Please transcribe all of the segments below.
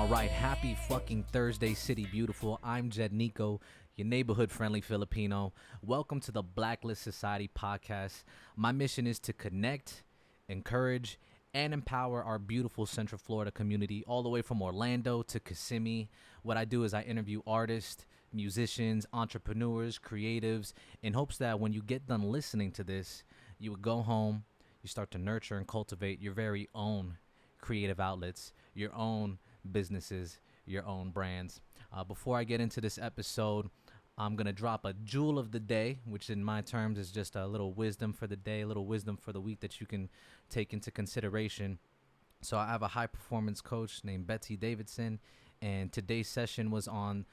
All right, happy fucking Thursday, City Beautiful. I'm Jed Nico, your neighborhood-friendly Filipino. Welcome to the Blacklist Society podcast. My mission is to connect, encourage, and empower our beautiful Central Florida community, all the way from Orlando to Kissimmee. What I do is I interview artists, musicians, entrepreneurs, creatives, in hopes that when you get done listening to this, you would go home, you start to nurture and cultivate your very own creative outlets, your own businesses, your own brands. Before I get into this episode, I'm going to drop a jewel of the day, which in my terms is just a little wisdom for the day, a little wisdom for the week that you can take into consideration. So I have a high performance coach named Betsy Davidson, and today's session was on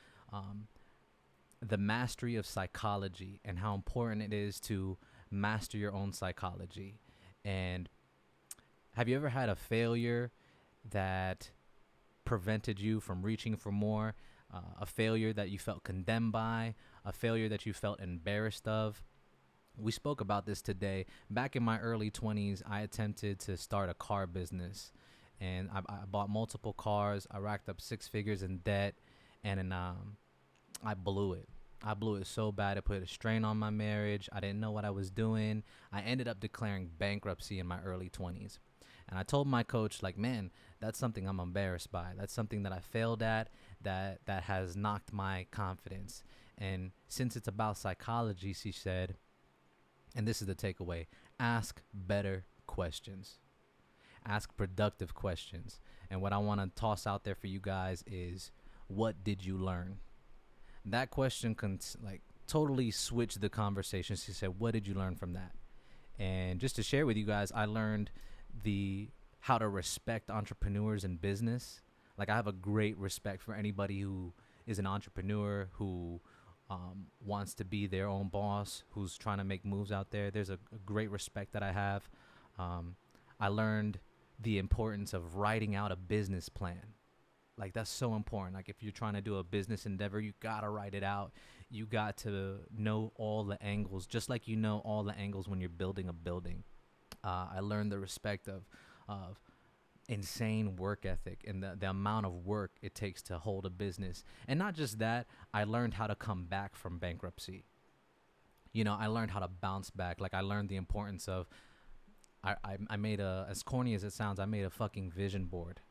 the mastery of psychology and how important it is to master your own psychology. And have you ever had a failure that prevented you from reaching for more, a failure that you felt condemned by, a failure that you felt embarrassed of? We spoke about this today. Back in my early 20s, I attempted to start a car business, and I bought multiple cars. I racked up six figures in debt, and I blew it. I blew it so bad it put a strain on my marriage. I didn't know what I was doing. I ended up declaring bankruptcy in my early 20s. And I told my coach, like, man, that's something I'm embarrassed by. That's something that I failed at, that has knocked my confidence. And since it's about psychology, she said, and this is the takeaway, ask better questions. Ask productive questions. And what I want to toss out there for you guys is, what did you learn? That question can totally switch the conversation. She said, what did you learn from that? And just to share with you guys, I learned how to respect entrepreneurs in business. Like, I have a great respect for anybody who is an entrepreneur, who wants to be their own boss, who's trying to make moves out there. There's a great respect that I have. I learned the importance of writing out a business plan. Like, that's so important. Like, if you're trying to do a business endeavor, you got to write it out. You got to know all the angles, just like you know all the angles when you're building a building. I learned the respect of insane work ethic and the amount of work it takes to hold a business. And not just that, I learned how to come back from bankruptcy. You know, I learned how to bounce back. Like, I learned the importance of, I made as corny as it sounds, I made a fucking vision board.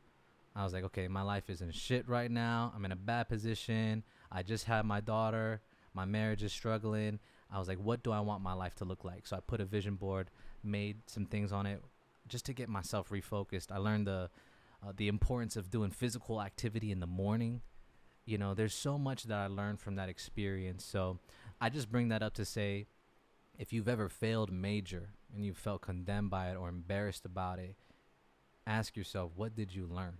I was like, okay, my life is in shit right now. I'm in a bad position. I just had my daughter. My marriage is struggling. I was like, what do I want my life to look like? So I put a vision board, made some things on it just to get myself refocused. I learned the importance of doing physical activity in the morning. You know, there's so much that I learned from that experience. So I just bring that up to say, if you've ever failed major and you felt condemned by it or embarrassed about it, ask yourself, what did you learn?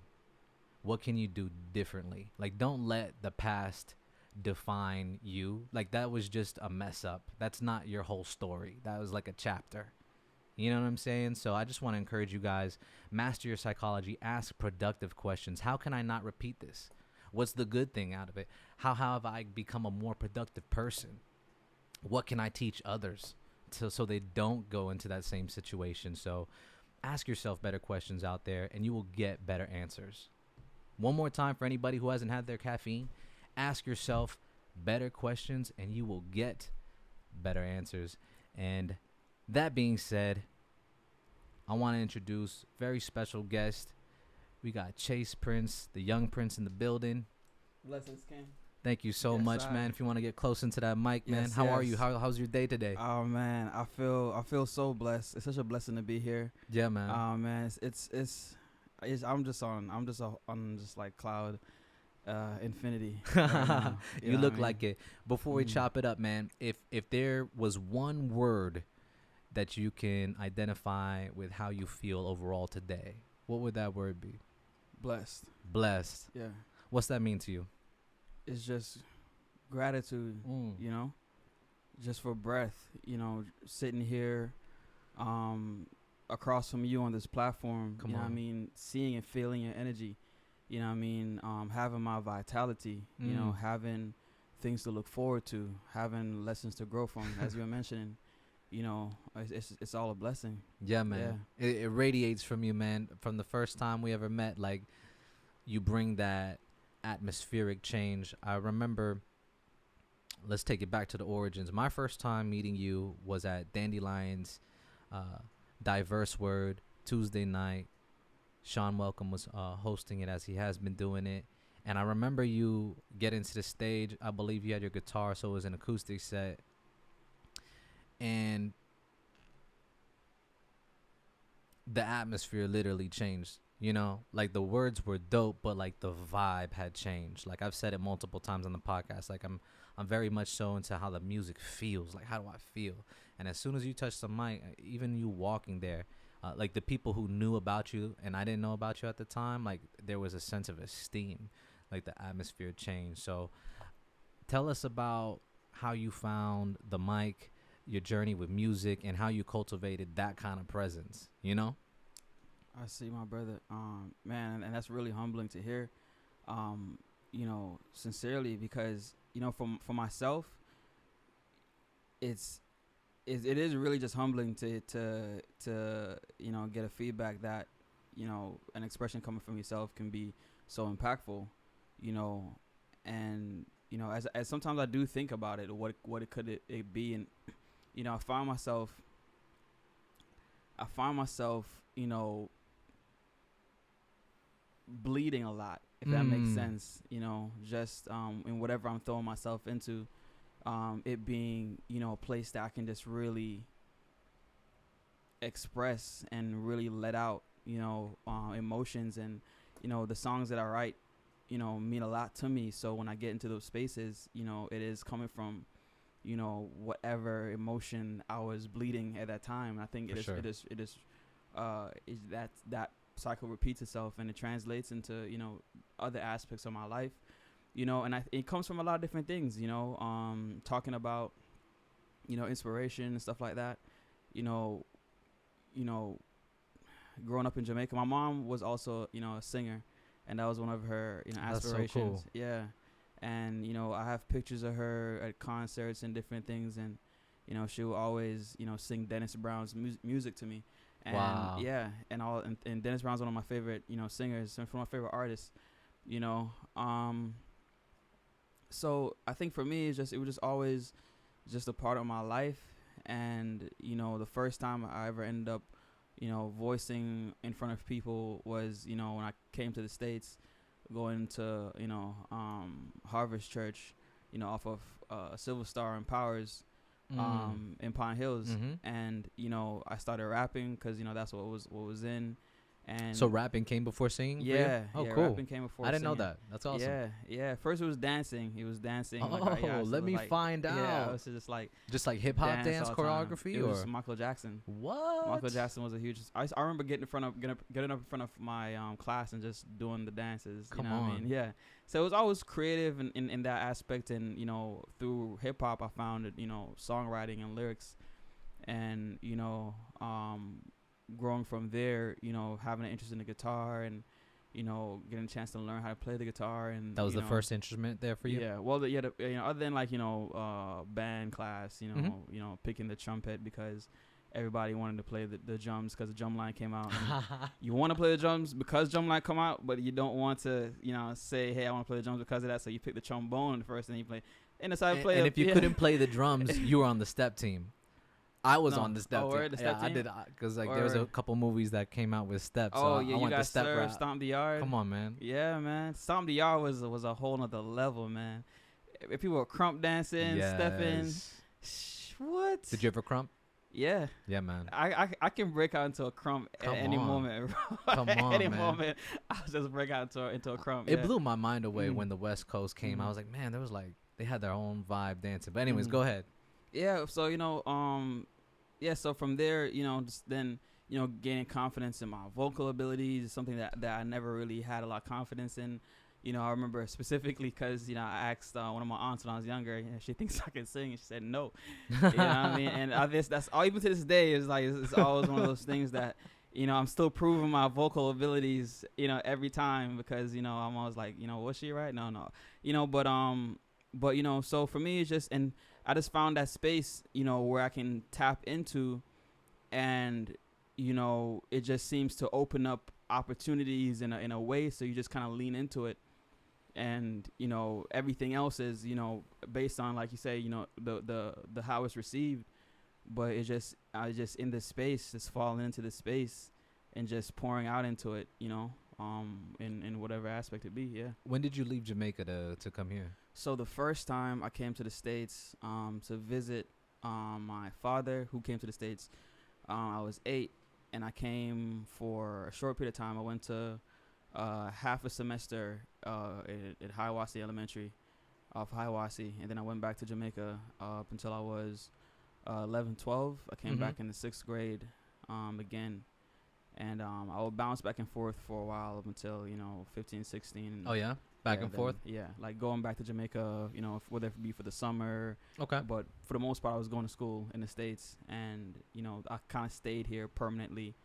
What can you do differently? Like, don't let the past define you. Like, that was just a mess up. That's not your whole story. That was like a chapter. You know what I'm saying? So I just want to encourage you guys, master your psychology, ask productive questions. How can I not repeat this? What's the good thing out of it? How have I become a more productive person? What can I teach others so they don't go into that same situation? So ask yourself better questions out there, and you will get better answers. One more time for anybody who hasn't had their caffeine, ask yourself better questions and you will get better answers. And that being said, I want to introduce a very special guest. We got Chase Prince, the young Prince, in the building. Blessings, King. Thank you so much, man. If you want to get close into that mic, man. How are you? How's your day today? Oh man, I feel so blessed. It's such a blessing to be here. Yeah, man. Man, I'm just on like cloud infinity right now. You look like it. Before we chop it up, man, if there was one word that you can identify with how you feel overall today, what would that word be? Blessed. Blessed. Yeah. What's that mean to you? It's just gratitude, you know, just for breath, you know, sitting here across from you on this platform, you know what I mean, seeing and feeling your energy, you know what I mean, having my vitality, you know, having things to look forward to, having lessons to grow from, as you were mentioning, you know, it's all a blessing. Yeah, man. Yeah. It radiates from you, man. From the first time we ever met, like, you bring that atmospheric change. I remember, let's take it back to the origins. My first time meeting you was at Dandelion's Diverse Word Tuesday night. Sean Welcome was hosting it, as he has been doing it. And I remember you getting to the stage. I believe you had your guitar, so it was an acoustic set. And the atmosphere literally changed. You know, like the words were dope, but like the vibe had changed. Like I've said it multiple times on the podcast. Like I'm very much so into how the music feels. Like how do I feel? And as soon as you touch the mic, even you walking there, like the people who knew about you and I didn't know about you at the time, like there was a sense of esteem. Like the atmosphere changed. So tell us about how you found the mic, your journey with music, and how you cultivated that kind of presence, you know? I see, my brother. Man, and that's really humbling to hear. You know, sincerely, because you know, for myself, it is really just humbling to you know, get a feedback that, you know, an expression coming from yourself can be so impactful, you know, and you know, as sometimes I do think about it, what it could it be, and you know, I find myself, you know, bleeding a lot, if that makes sense, you know, just in whatever I'm throwing myself into, it being, you know, a place that I can just really express and really let out, you know, emotions. And you know, the songs that I write, you know, mean a lot to me. So when I get into those spaces, you know, it is coming from, you know, whatever emotion I was bleeding at that time. I think it is that cycle repeats itself, and it translates into, you know, other aspects of my life, you know, and it comes from a lot of different things, you know, talking about, you know, inspiration and stuff like that, you know, growing up in Jamaica, my mom was also, you know, a singer, and that was one of her, you know, aspirations. That's so cool. Yeah. And, you know, I have pictures of her at concerts and different things, and, you know, she will always, you know, sing Dennis Brown's music to me. And wow. Yeah, and Dennis Brown's one of my favorite, you know, singers, and one of my favorite artists, you know. So I think for me, it was just always just a part of my life. And, you know, the first time I ever ended up, you know, voicing in front of people was, you know, when I came to the States, going to, you know, Harvest Church, you know, off of Silver Star and Powers, in Pine Hills. And, you know, I started rapping because, you know, that's what was in. And so rapping came before singing? Yeah. Oh, yeah, cool. Rapping came before I didn't singing. know that. That's awesome. Yeah. First it was dancing. He was dancing. Oh, like, so let me find out. Yeah, it was just like hip hop dance choreography. It was Michael Jackson. What? Michael Jackson was a huge. I remember getting up in front of my class and just doing the dances. Come you know on. What I mean? Yeah. So it was always creative in that aspect, and, you know, through hip hop I found, you know, songwriting and lyrics, and, you know, growing from there, you know, having an interest in the guitar, and, you know, getting a chance to learn how to play the guitar. And that was the know, first instrument there for you? Yeah. Well, you know, other than, like, you know, band class, you know, you know, picking the trumpet because everybody wanted to play the drums because the drumline came out. You want to play the drums because drumline come out, but you don't want to, you know, say, hey, I want to play the drums because of that. So you pick the trombone first, and you play. And decided to play. And if you couldn't play the drums, you were on the step team. I was on the step team. The step team? I did, because like there was a couple movies that came out with steps. Oh, so yeah, I went you got the step route. Stomp the Yard. Come on, man. Yeah, man. Stomp the Yard was a whole nother level, man. If people were crump dancing, stepping. What? Did you ever crump? Yeah. Yeah, man. I can break out into a crump at any moment. Come on, any man. moment, I'll just break out into a crump. It blew my mind away when the West Coast came. I was like, man, there was like, they had their own vibe dancing. But anyways, go ahead. Yeah, so, you know, so from there, you know, just then, you know, gaining confidence in my vocal abilities is something that I never really had a lot of confidence in. You know, I remember specifically because, you know, I asked one of my aunts when I was younger, you know, she thinks I can sing, and she said no. You know what I mean? And that's all, even to this day, it's like, it's always one of those things that, you know, I'm still proving my vocal abilities, you know, every time, because, you know, I'm always like, you know, was she right? No. You know, but, you know, so for me, it's just, and I just found that space, you know, where I can tap into, and, you know, it just seems to open up opportunities in a way, so you just kind of lean into it. And everything else is based on, like you say, the how it's received. But it's just I just in this space, just falling into this space and just pouring out into it, in whatever aspect it be. Yeah. When did you leave Jamaica to come here? So the first time I came to the States to visit my father, who came to the States, I was 8, and I came for a short period of time. I went to half a semester at Hiawassee Elementary, off Hiawassee, and then I went back to Jamaica up until I was 11, 12. I came back in the 6th grade again, and I would bounce back and forth for a while up until 15, 16. Oh yeah, back and forth. Yeah, like going back to Jamaica, whether it be for the summer. Okay. But for the most part, I was going to school in the States, and I kind of stayed here permanently.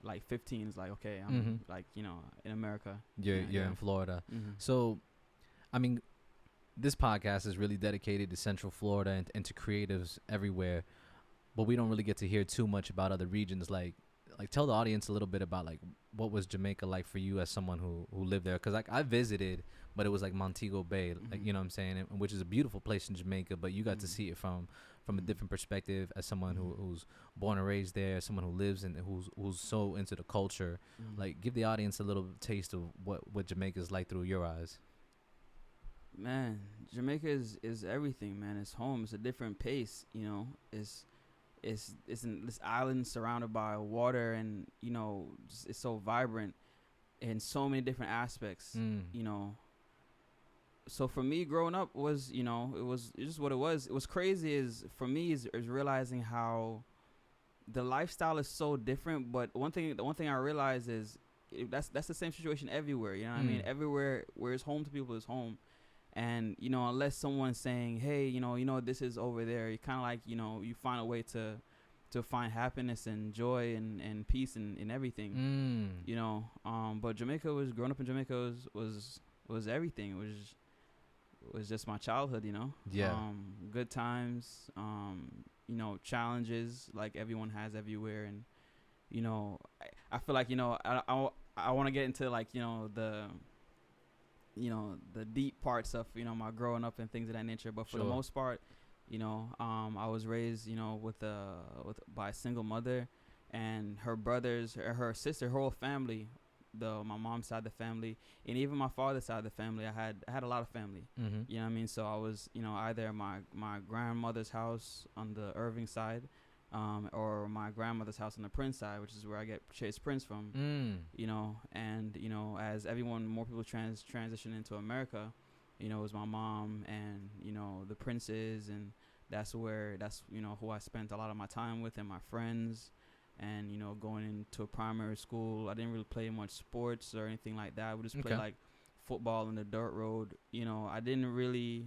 Like 15 is like, okay, I'm like in America. You're in Florida. So, I mean, this podcast is really dedicated to Central Florida and to creatives everywhere, but we don't really get to hear too much about other regions. Like tell the audience a little bit about like what was Jamaica like for you as someone who lived there, because like I visited, but it was like Montego Bay, like what I'm saying, which is a beautiful place in Jamaica, but you got to see it from a different perspective as someone who's born and raised there, someone who lives and who's so into the culture. Like give the audience a little taste of what Jamaica is like through your eyes. Man, Jamaica is everything, man. It's home. It's a different pace, It's in this island surrounded by water, and it's so vibrant in so many different aspects. So for me, growing up was it was just what it was. It was crazy is for me is realizing how the lifestyle is so different. But the one thing I realized is that's the same situation everywhere. You know what I mean? Everywhere where it's home to people is home. And unless someone's saying, hey, this is over there, you kind of like you find a way to find happiness and joy and peace in everything. But Jamaica growing up in Jamaica was everything. It was just my childhood. Good times, challenges like everyone has everywhere. And I feel like I want to get into like the deep parts of my growing up and things of that nature, but for the most part, I was raised by a single mother, and her brothers, her sister, her whole family, my mom's side of the family, and even my father's side of the family. I had a lot of family. You know what I mean? So I was either my grandmother's house on the Irving side, or my grandmother's house on the Prince side, which is where I get Chase Prince from. And as more people transition into America, it was my mom and the Princes, and that's who I spent a lot of my time with, and my friends. And going into a primary school, I didn't really play much sports or anything like that. We just play like football on the dirt road. I didn't really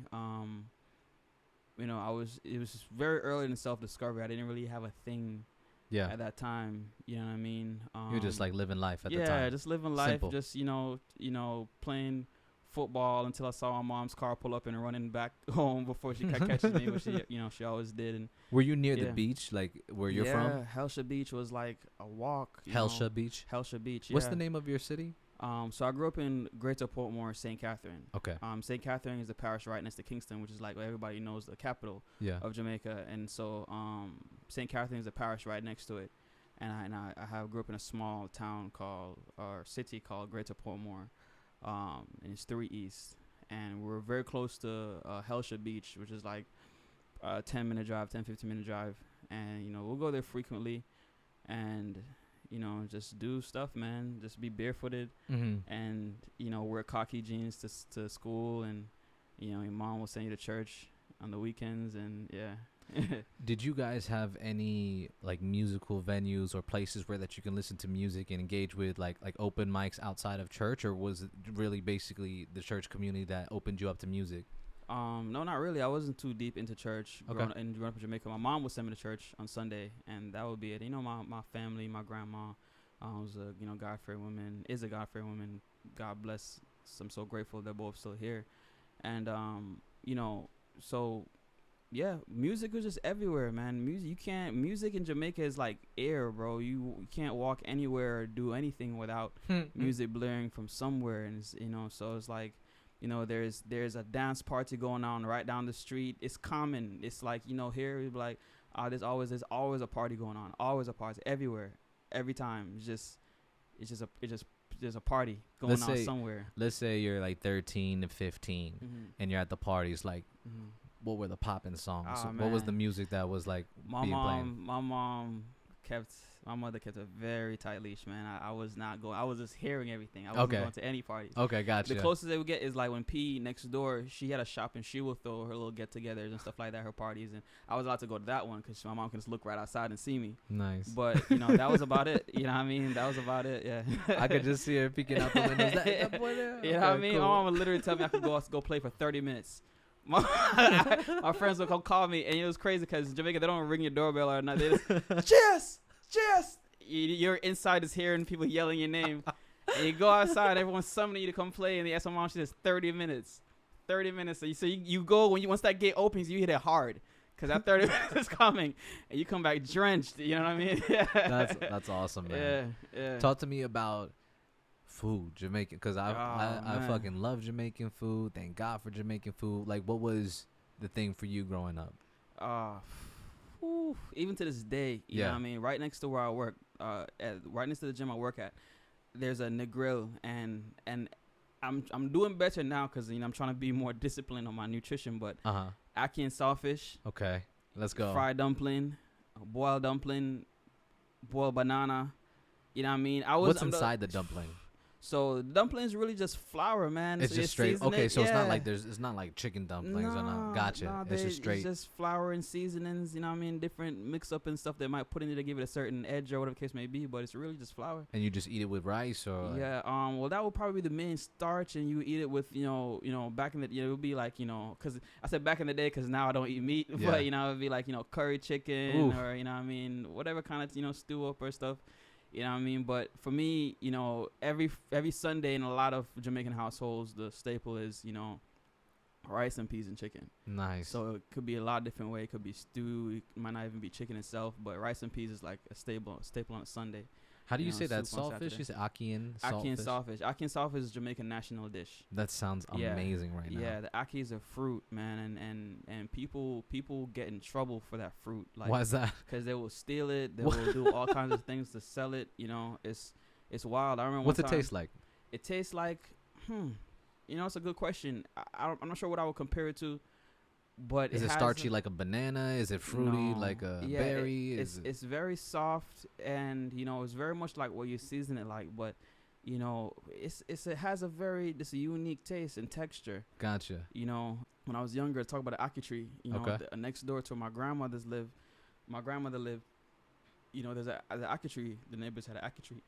it was very early in self-discovery. I didn't really have a thing at that time. You know what I mean? You're just like living life at the time. Yeah, just living life. Simple. Just, playing football until I saw my mom's car pull up and running back home before she catches me, which she always did. And were you near the beach, like where you're from? Yeah, Helsha Beach was like a walk. Helsha Beach? Helsha Beach, yeah. What's the name of your city? So I grew up in Greater Portmore, St. Catherine. Okay. St. Catherine is the parish right next to Kingston, which is like everybody knows the capital of Jamaica. And so St. Catherine is the parish right next to it. And I grew up in a small town city called Greater Portmore, and it's 3 East. And we're very close to Helsha Beach, which is like a 10-minute drive, 15-minute drive. And, we'll go there frequently and, just do stuff, man. Just be barefooted and, wear khaki jeans to school. And, your mom will send you to church on the weekends. And, yeah. Did you guys have any like musical venues or places where that you can listen to music and engage with like open mics outside of church, or was it really basically the church community that opened you up to music? No, not really. I wasn't too deep into church. Okay. Growing up in Jamaica, my mom would send me to church on Sunday, and that would be it. My family, my grandma was a God-fearing woman, is a God-fearing woman. God bless. I'm so grateful they're both still here, and so music was just everywhere, man. Music in Jamaica is like air, bro. You can't walk anywhere or do anything without music blaring from somewhere, and it's, so it's like, there's a dance party going on right down the street. It's common. It's like, here we be like, there's always a party going on, always a party everywhere, every time. It's just a party going on somewhere. Let's say you're like 13 to 15, and you're at the parties. Like, what were the popping songs? What was the music that was like being played? My mother kept a very tight leash, man. I was not going. I was just hearing everything. I wasn't going to any parties. Okay, gotcha. The closest they would get is like when P next door, she had a shop and she would throw her little get-togethers and stuff like that, her parties, and I was allowed to go to that one because my mom can just look right outside and see me. Nice. But that was about it. You know what I mean? That was about it. Yeah. I could just see her peeking out the windows. That boy there? You know what I mean? Cool. My mom would literally tell me I could go play for 30 minutes. My friends would come call me, and it was crazy because in Jamaica they don't ring your doorbell or nothing. They just cheers. You're inside just hearing people yelling your name, and you go outside, everyone's summoning you to come play, and they ask my mom, she says 30 minutes. So you go once that gate opens, you hit it hard, because that 30 minutes is coming, and you come back drenched. You know what I mean? That's awesome, man. Yeah. Talk to me about food, Jamaican, because I fucking love Jamaican food. Thank God for Jamaican food. Like, what was the thing for you growing up? Even to this day, you know what I mean? Right next to where I work, right next to the gym I work at, there's a Negril, and I'm doing better now because I'm trying to be more disciplined on my nutrition. But ackee and sawfish. Okay, let's go. Fried dumpling, boiled banana. You know what I mean? What's inside the dumpling? So the dumplings really just flour, man. It's just straight. Okay, so it's not like chicken dumplings or not. Gotcha. It's just straight. It's just flour and seasonings. You know what I mean? Different mix up and stuff they might put in it to give it a certain edge or whatever the case may be. But it's really just flour. And you just eat it with rice or? Yeah. Well, that would probably be the main starch, and you eat it with back in the it would be like because I said back in the day because now I don't eat meat, but it would be like curry chicken or what I mean, whatever kind of stew up or stuff. You know what I mean? But for me, every Sunday in a lot of Jamaican households, the staple is, rice and peas and chicken. Nice. So it could be a lot of different ways. It could be stew. It might not even be chicken itself. But rice and peas is like a staple on a Sunday. How do you say that? Saltfish? You say ackee and saltfish? Ackee and saltfish. Ackee and saltfish is Jamaican national dish. That sounds amazing right now. Yeah, the ackee is a fruit, man, and people get in trouble for that fruit. Like, why is that? Because they will steal it. They will do all kinds of things to sell it. It's wild. I remember. What's it taste like? It tastes like, it's a good question. I'm not sure what I would compare it to. But is it starchy like a banana? Is it fruity like a berry? It's very soft, and it's very much like what you season it like. But it has a unique taste and texture. Gotcha. When I was younger, talk about the ackee tree. Next door to my grandmother lived. There's the ackee tree. The neighbors had an ackee tree,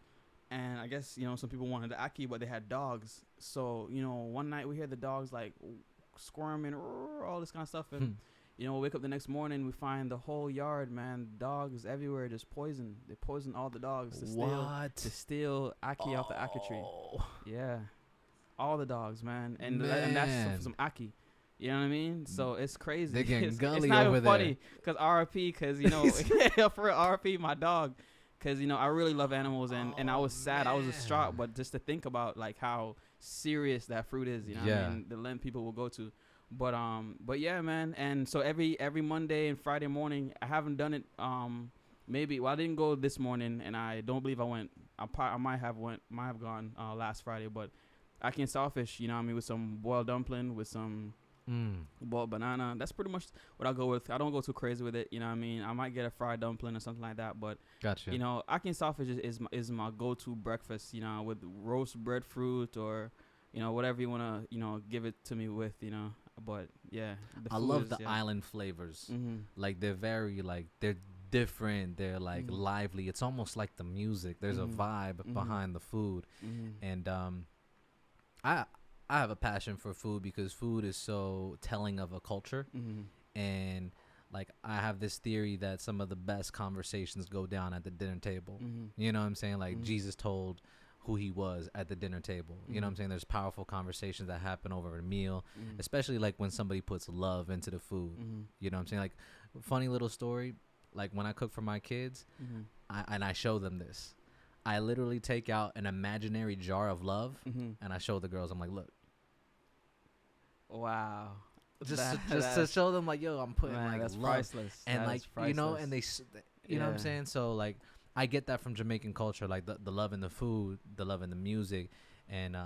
and I guess some people wanted the ackee, but they had dogs. So one night we hear the dogs like squirming, all this kind of stuff, and we wake up the next morning, we find the whole yard, man, dogs everywhere, just poison. They poison all the dogs to steal ackee off the ackee tree. Yeah, all the dogs, man, and that's some ackee. You know what I mean? So it's crazy. They're getting gully it's not over even funny because RIP, because for real, RIP my dog, because I really love animals, and I was sad, I was distraught, but just to think about like how serious that fruit is, what I mean, the length people will go to, but yeah, man. And so every Monday and Friday morning, I haven't done it, I didn't go this morning, and I don't believe I went. I might have gone last Friday, but ackee and sawfish, with some boiled dumpling, with some boiled banana. That's pretty much what I go with. I don't go too crazy with it. I might get a fried dumpling or something like that. But gotcha. Ackee and sawfish is my go-to breakfast. With roast breadfruit or whatever you wanna give it to me with. But yeah, I love the island flavors. Like they're very they're different. They're lively. It's almost like the music. There's a vibe behind the food, and I have a passion for food because food is so telling of a culture, and I have this theory that some of the best conversations go down at the dinner table. You know what I'm saying? Jesus told who he was at the dinner table. You know what I'm saying? There's powerful conversations that happen over a meal, especially like when somebody puts love into the food. You know what I'm saying? Like, funny little story, like when I cook for my kids, I show them this. I literally take out an imaginary jar of love and I show the girls. I'm like, look. Wow. Just to show them, like, yo, I'm putting like that's love. priceless. And that like, you know, and they, you know what I'm saying? So like, I get that from Jamaican culture, like the love in the food, the love in the music. And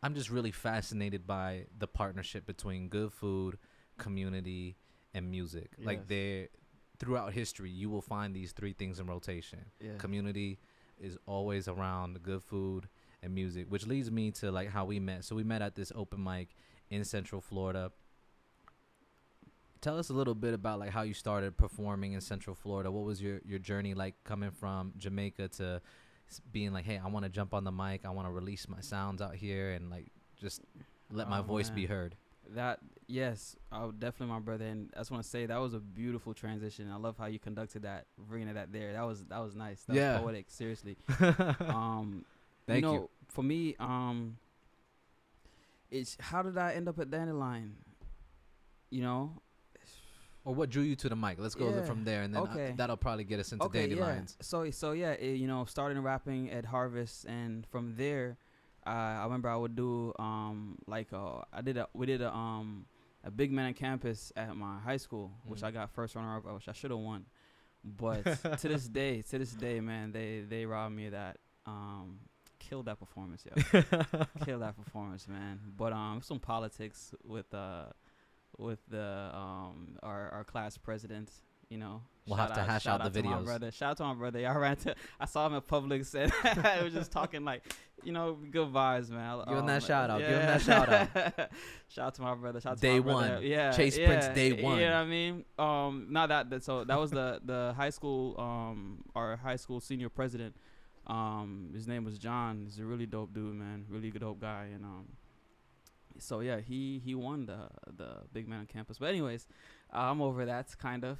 I'm just really fascinated by the partnership between good food, community, and music. Yes. Like, throughout history, you will find these three things in rotation. Community is always around the good food and music, which leads me to like how we met. So we met at this open mic in Central Florida. Tell us a little bit about like how you started performing in Central Florida. What was your journey like, coming from Jamaica to being like, hey, I want to jump on the mic, I want to release my sounds out here and like just let my voice be heard? Yes, definitely, my brother. And I just want to say that was a beautiful transition. I love how you conducted that, bringing that there. That was nice. That was poetic. Seriously. Thank you. For me, it's how did I end up at Dandelion? You know. Or what drew you to the mic? Let's go from there, and then that'll probably get us into Dandelions. Starting rapping at Harvest, and from there, I remember I would do we did a big man on campus at my high school, which I got first runner up, which I should have won, but to this day, man, they robbed me of that. Killed that performance, yo. Killed that performance, man. But some politics with our class president, you know. We'll have to hash out the videos. Shout out to my brother. I saw him at Publix, and I was just talking like, you know, good vibes, man. Give him that shout out. Give him that shout out. Shout out to my brother. Shout out to day my brother. one. Yeah. Chase Prince day one. You know what I mean? Not that. So that was the high school. Our high school senior president. His name was John. He's a really dope dude, man. Really dope guy, and so yeah, he won the big man on campus. But anyways, I'm over that kind of.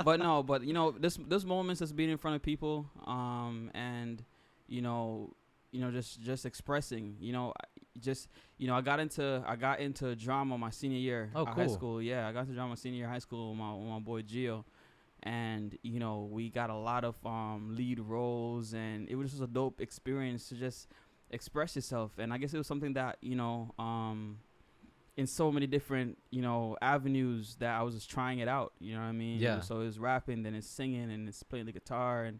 But you know, this moments just being in front of people, and you know, just expressing. You know, I got into drama my senior year of high school. Yeah, I got into drama senior year of high school with my boy Gio. And, you know, we got a lot of lead roles, and it was just a dope experience to just express yourself. And I guess it was something that, you know, in so many different, you know, avenues that I was just trying it out, you know what I mean? Yeah. So it's rapping, then it's singing, and it's playing the guitar,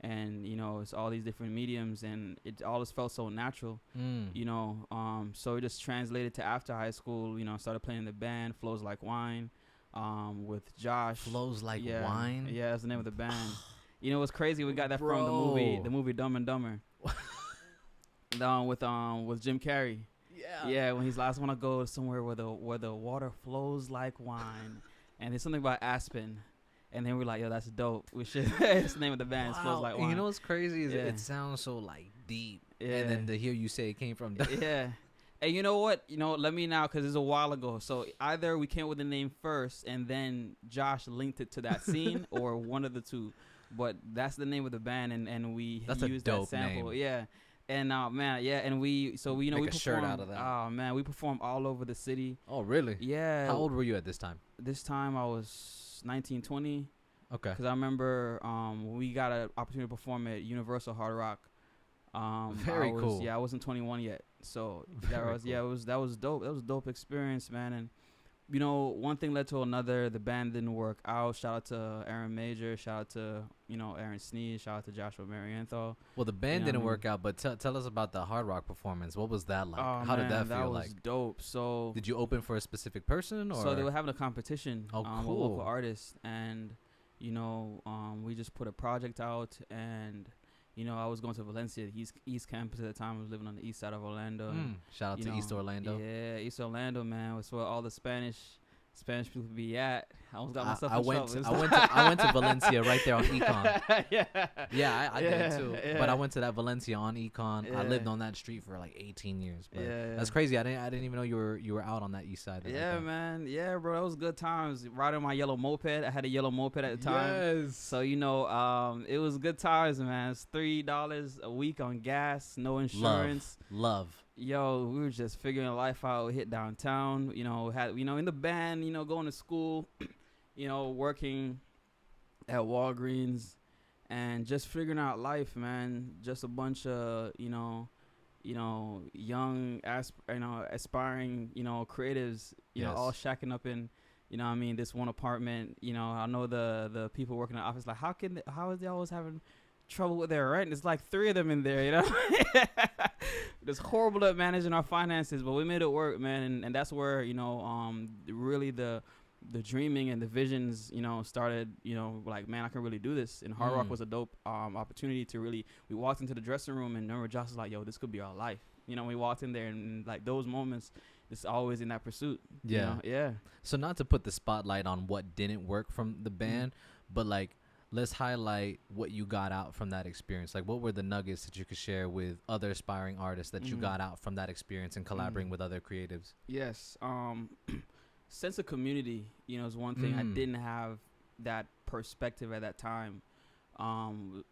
and you know, it's all these different mediums, and it all just felt so natural, you know. So it just translated to after high school, you know, I started playing in the band, Flows Like Wine. With Josh. Flows Like Wine? Yeah, that's the name of the band. You know what's crazy? We got that from the movie Dumb and Dumber. With Jim Carrey. Yeah, when he's like, I just want to go somewhere where the water flows like wine. And there's something about Aspen. And then we're like, yo, that's dope. We should. It's the name of the band. Wow. Flows Like Wine. You know what's crazy is it sounds so like deep. Yeah. And then to hear you say it came from yeah. And you know what? You know, let me now, because it's a while ago. So either we came up with the name first, and then Josh linked it to that scene, or one of the two. But that's the name of the band, and we used that sample. Name. Yeah. And man, yeah, and we make a shirt out of that. Oh man, we performed all over the city. Oh really? Yeah. How old were you at this time? This time I was 19, 20. Okay. Because I remember we got an opportunity to perform at Universal Hard Rock. Very cool. Yeah, I wasn't 21 yet, so that was cool. Yeah, that was dope. That was a dope experience, man. And you know, one thing led to another. The band didn't work out. Shout out to Aaron Major. Shout out to Aaron Sneed. Shout out to Joshua Marianthal. Well, the band didn't work out, but tell us about the Hard Rock performance. What was that like? How did that feel like? That was dope. So did you open for a specific person, or so they were having a competition? Oh, cool. With local artists, and we just put a project out, and I was going to Valencia, East Campus at the time. I was living on the east side of Orlando. Shout out to East Orlando. Yeah, East Orlando, man. Was where all the Spanish Spanish people be at. I almost got myself I in went trouble. I went to Valencia right there on Econ. Yeah, I did too. But I went to that Valencia on Econ. I lived on that street for like 18 years. But that's crazy. I didn't even know you were out on that east side. Yeah, like man. Yeah, bro. That was good times. Riding my yellow moped. I had a yellow moped at the time. Yes. So it was good times, man. It's $3 a week on gas, no insurance. Love. Yo, we were just figuring life out. We hit downtown. In the band. Going to school. Working at Walgreens, and just figuring out life, man. Just a bunch of young aspiring creatives, all shacking up in this one apartment. I know the people working in the office, like, how is they always having trouble with their rent? It's like 3 of them in there. It's horrible at managing our finances, but we made it work, man. And that's where really the dreaming and the visions, started, like, man, I can really do this. And Hard Rock was a dope opportunity to really, we walked into the dressing room and remember Josh was like, yo, this could be our life. We walked in there and like those moments, it's always in that pursuit. Yeah. Yeah. So not to put the spotlight on what didn't work from the band, but like, let's highlight what you got out from that experience. Like, what were the nuggets that you could share with other aspiring artists that you got out from that experience and collaborating with other creatives? Yes. Sense of community, is one thing. I didn't have that perspective at that time. And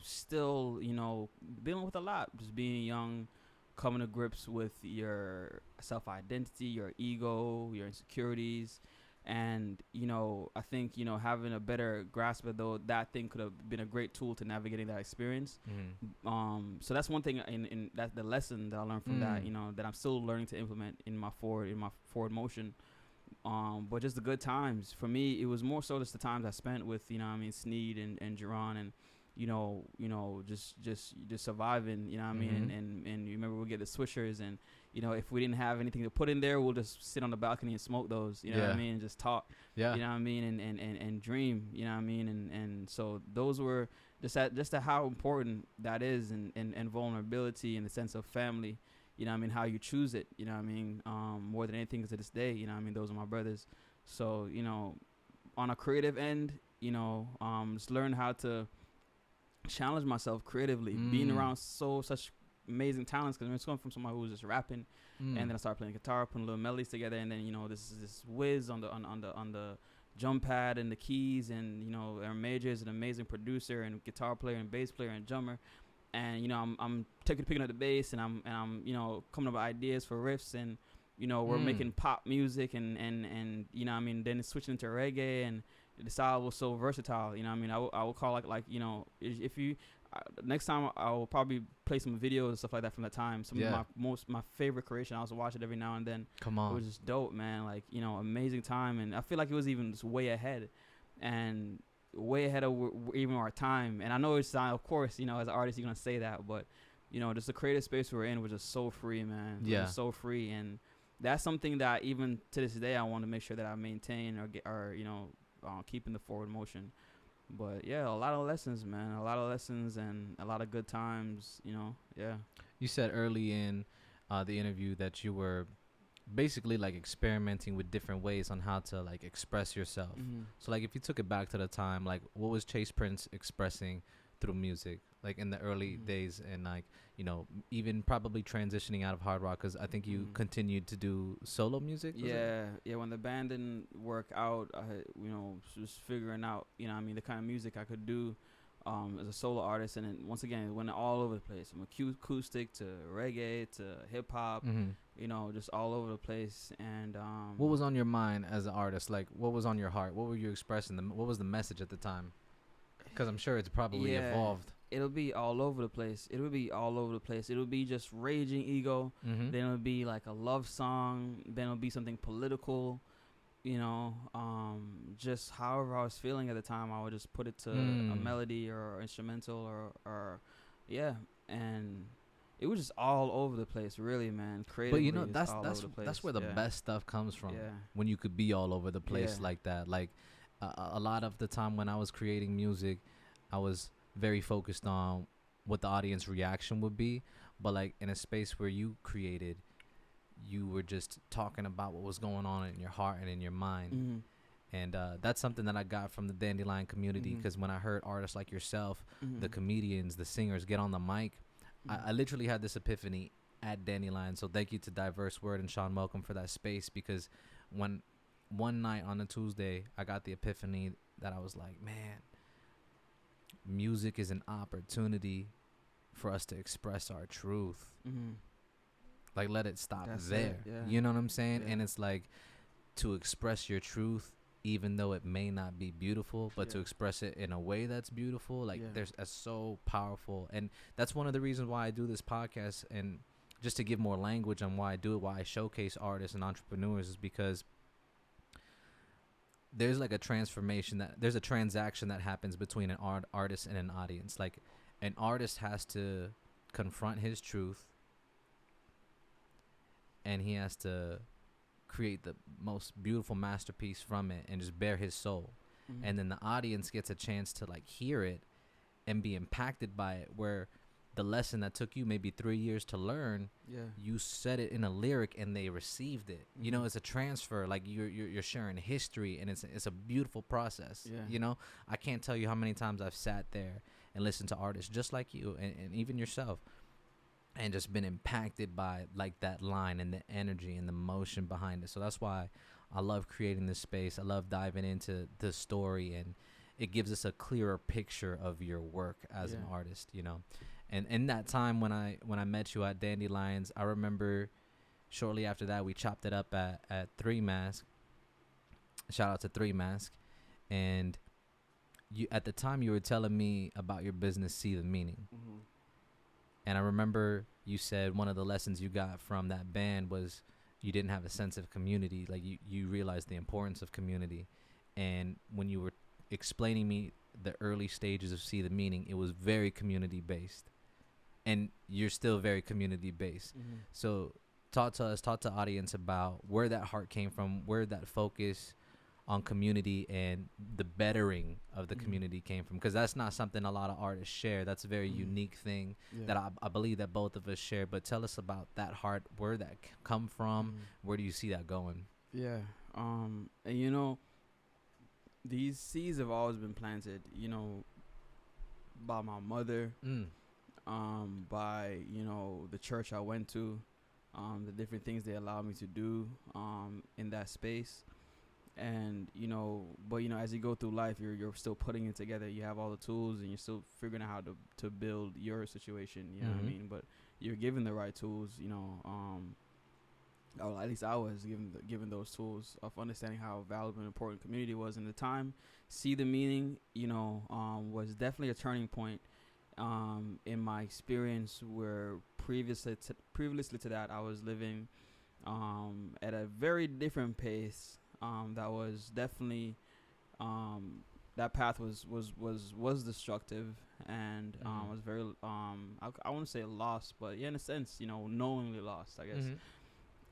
still, dealing with a lot, just being young, coming to grips with your self-identity, your ego, your insecurities. And, I think, having a better grasp of that thing could have been a great tool to navigating that experience. So that's one thing in that the lesson that I learned from that, that I'm still learning to implement in my forward motion. But just the good times. For me, it was more so just the times I spent with, Sneed and Jerron and, just surviving, and you remember we'll get the swishers and, if we didn't have anything to put in there, we'll just sit on the balcony and smoke those, and just talk, and dream, and so those were just how important that is, and vulnerability and the sense of family, how you choose it, more than anything to this day, those are my brothers. So, on a creative end, just learn how to challenge myself creatively, being around such amazing talents, because it's coming from somebody who was just rapping, and then I started playing guitar, putting little melodies together, and then this whiz on the drum pad and the keys, and Aaron Major is an amazing producer and guitar player and bass player and drummer, and I'm picking up the bass, and I'm coming up with ideas for riffs, and we're making pop music, and then it's switching into reggae, and the style was so versatile. I will call if you next time I will probably play some videos and stuff like that from that time. Some of my favorite creation. I also watch it every now and then. Come on, it was just dope, man. Like, amazing time, and I feel like it was even just way ahead, and way ahead of even our time. And I know it's of course, as an artist, you're gonna say that, but just the creative space we're in was just so free, man. It was so free, and that's something that even to this day I want to make sure that I maintain or keep in the forward motion. But yeah, a lot of lessons, man. A lot of lessons and a lot of good times, yeah. You said early in the interview that you were basically like experimenting with different ways on how to like express yourself. So like if you took it back to the time, like what was Chase Prince expressing through music, like in the early days, and like even probably transitioning out of Hard Rock, because I think you continued to do solo music. When the band didn't work out, I just figuring out the kind of music I could do as a solo artist, and then once again it went all over the place, from acoustic to reggae to hip hop, just all over the place. And what was on your mind as an artist? Like, what was on your heart? What were you expressing? What was the message at the time? Because I'm sure it's probably evolved. It'll be all over the place. It'll be just raging ego. Then it'll be like a love song. Then it'll be something political. Just however I was feeling at the time, I would just put it to a melody or instrumental or and it was just all over the place, really, man. Creatively, but that's where the best stuff comes from. When you could be all over the place like that. Like a lot of the time when I was creating music, I was very focused on what the audience reaction would be, but like in a space where you created, you were just talking about what was going on in your heart and in your mind. And that's something that I got from the Dandelion community, because when I heard artists like yourself, the comedians, the singers get on the mic, I literally had this epiphany at Dandelion. So thank you to Diverse Word and Sean Welcome for that space, because when one night on a Tuesday, I got the epiphany that I was like, man, music is an opportunity for us to express our truth. Like, let it stop there. You know what I'm saying? And it's like, to express your truth, even though it may not be beautiful, but to express it in a way that's beautiful, like that's so powerful. And that's one of the reasons why I do this podcast, and just to give more language on why I do it, why I showcase artists and entrepreneurs, is because there's like a there's a transaction that happens between an artist and an audience. Like, an artist has to confront his truth, and he has to create the most beautiful masterpiece from it and just bare his soul. And then the audience gets a chance to like hear it and be impacted by it, where the lesson that took you maybe 3 years to learn, you said it in a lyric and they received it. You know, it's a transfer. Like, you're sharing history, and it's a beautiful process. You know, I can't tell you how many times I've sat there and listened to artists just like you, and even yourself, and just been impacted by like that line and the energy and the motion behind it. So that's why I love creating this space. I love diving into the story, and it gives us a clearer picture of your work as an artist, you know. And in that time when I met you at Dandelions, I remember shortly after that we chopped it up at Three Mask. Shout out to Three Mask. And you, at the time, you were telling me about your business, See the Meaning. And I remember you said one of the lessons you got from that band was you didn't have a sense of community. Like, you realized the importance of community. And when you were explaining me the early stages of See the Meaning, it was very community based. And you're still very community based. So talk to the audience about where that heart came from, where that focus on community and the bettering of the community came from, because that's not something a lot of artists share. That's a very unique thing that I believe that both of us share. But tell us about that heart, where that come from, where do you see that going? And you know, these seeds have always been planted, you know, by my mother, by, you know, the church I went to, the different things they allowed me to do in that space. And, you know, but, you know, as you go through life, you're still putting it together. You have all the tools, and you're still figuring out how to build your situation, you know what I mean? But you're given the right tools, you know, or at least I was given those tools of understanding how valuable and important community was. And the time See the Meaning, you know, was definitely a turning point in my experience, where previously to that, I was living at a very different pace. That was definitely that path was destructive, and was very I want to say lost, but yeah, in a sense, you know, knowingly lost, I guess.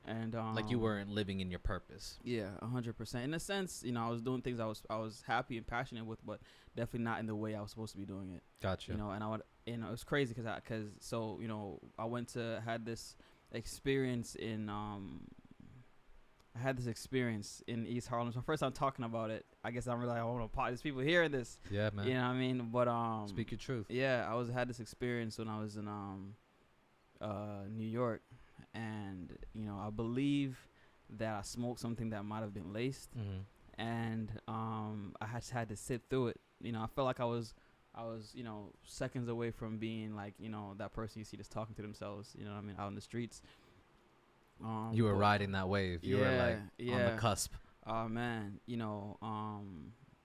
And like, you weren't living in your purpose. 100%. In a sense, you know, I was doing things I was happy and passionate with, but definitely not in the way I was supposed to be doing it. Gotcha. You know, and it was crazy because so, you know, I had this experience in East Harlem. So first I'm talking about it. I guess I'm really, I want to there's people hearing this. Yeah, man. You know what I mean? But speak your truth. Yeah, I had this experience when I was in New York, and you know, I believe that I smoked something that might have been laced, and I had to sit through it. You know, I felt like I was, you know, seconds away from being like, you know, that person you see just talking to themselves, you know what I mean, out in the streets. You were riding that wave. You were like on the cusp. Oh man, you know,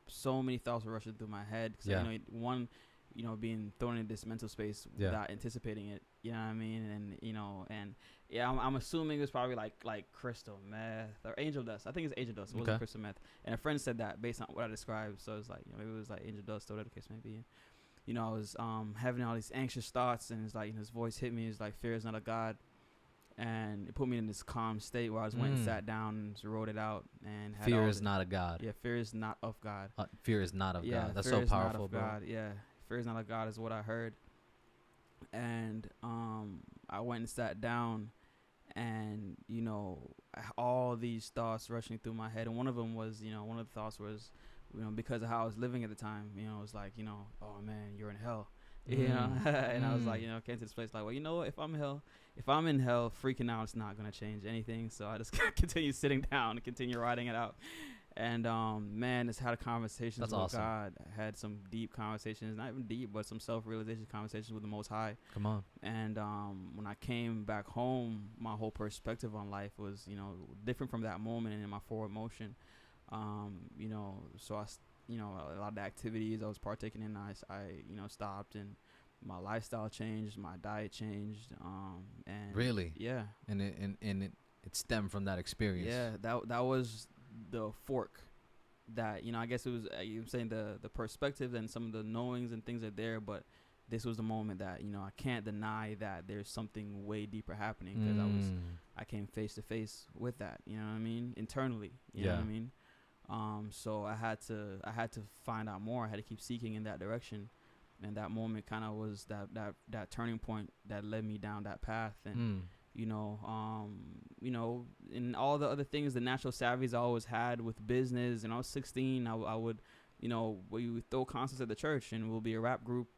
so many thoughts were rushing through my head. Cause you know, one, you know, being thrown in this mental space without anticipating it. You know what I mean? And you know, and yeah, I'm assuming it was probably like crystal meth or angel dust. I think it's angel dust. It wasn't crystal meth. And a friend said that based on what I described. So it's like, you know, maybe it was like angel dust or whatever the case may be. And, you know, I was having all these anxious thoughts, and it's like, his voice hit me. It's like, fear is not a god. And it put me in this calm state where I went and sat down and just wrote it out. And had fear is not a god. Yeah, fear is not of God. Fear is not of God. That's so powerful, bro. God. Yeah, fear is not of God is what I heard. And I went and sat down, And all these thoughts rushing through my head, and one of them was, one of the thoughts was, because of how I was living at the time, it was like, oh man, you're in hell. And I was like, came to this place like, well, what, if I'm in hell, freaking out, it's not gonna change anything. So I just continue sitting down and continue writing it out. And man, just had a conversation with awesome. God. I had some deep conversations, not even deep, but some self-realization conversations with the Most High. Come on. And when I came back home, my whole perspective on life was, different from that moment and in my forward motion. So I, a lot of the activities I was partaking in, I stopped, and my lifestyle changed, my diet changed. And really, yeah, and it stemmed from that experience. Yeah, that was the fork. That I guess it was. You were saying the perspective and some of the knowings and things are there, but this was the moment that I can't deny that there's something way deeper happening, because I came face to face with that. You know what I mean? Internally. You know what I mean? So I had to find out more. I had to keep seeking in that direction, and that moment kind of was that turning point that led me down that path. And in all the other things, the natural savvies I always had with business. And I was 16. I would, we would throw concerts at the church, and we'll be a rap group,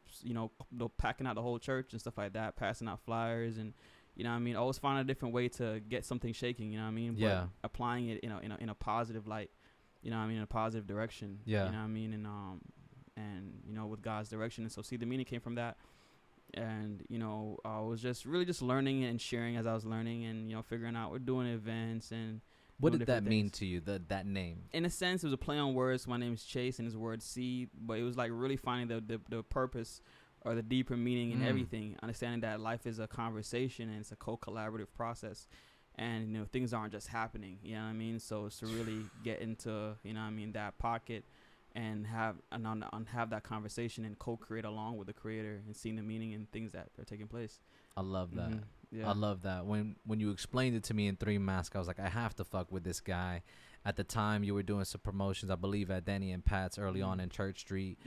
packing out the whole church and stuff like that, passing out flyers, and always find a different way to get something shaking. But applying it in a positive light. In a positive direction. Yeah. And with God's direction. And so see, the meaning came from that. And, I was just learning and sharing as I was learning, and, figuring out we're doing events. And what did that mean to you, that name? In a sense, it was a play on words. My name is Chase, and his word seed. But it was like really finding the purpose or the deeper meaning in everything. Understanding that life is a conversation, and it's a co-collaborative process. And things aren't just happening, so it's to really get into that pocket and have that conversation and co-create along with the creator, and seeing the meaning in things that are taking place. I love that. I love that. When you explained it to me in 3 Masks, I was like, I have to fuck with this guy. At the time, you were doing some promotions, I believe, at Danny and Pat's early on in Church Street.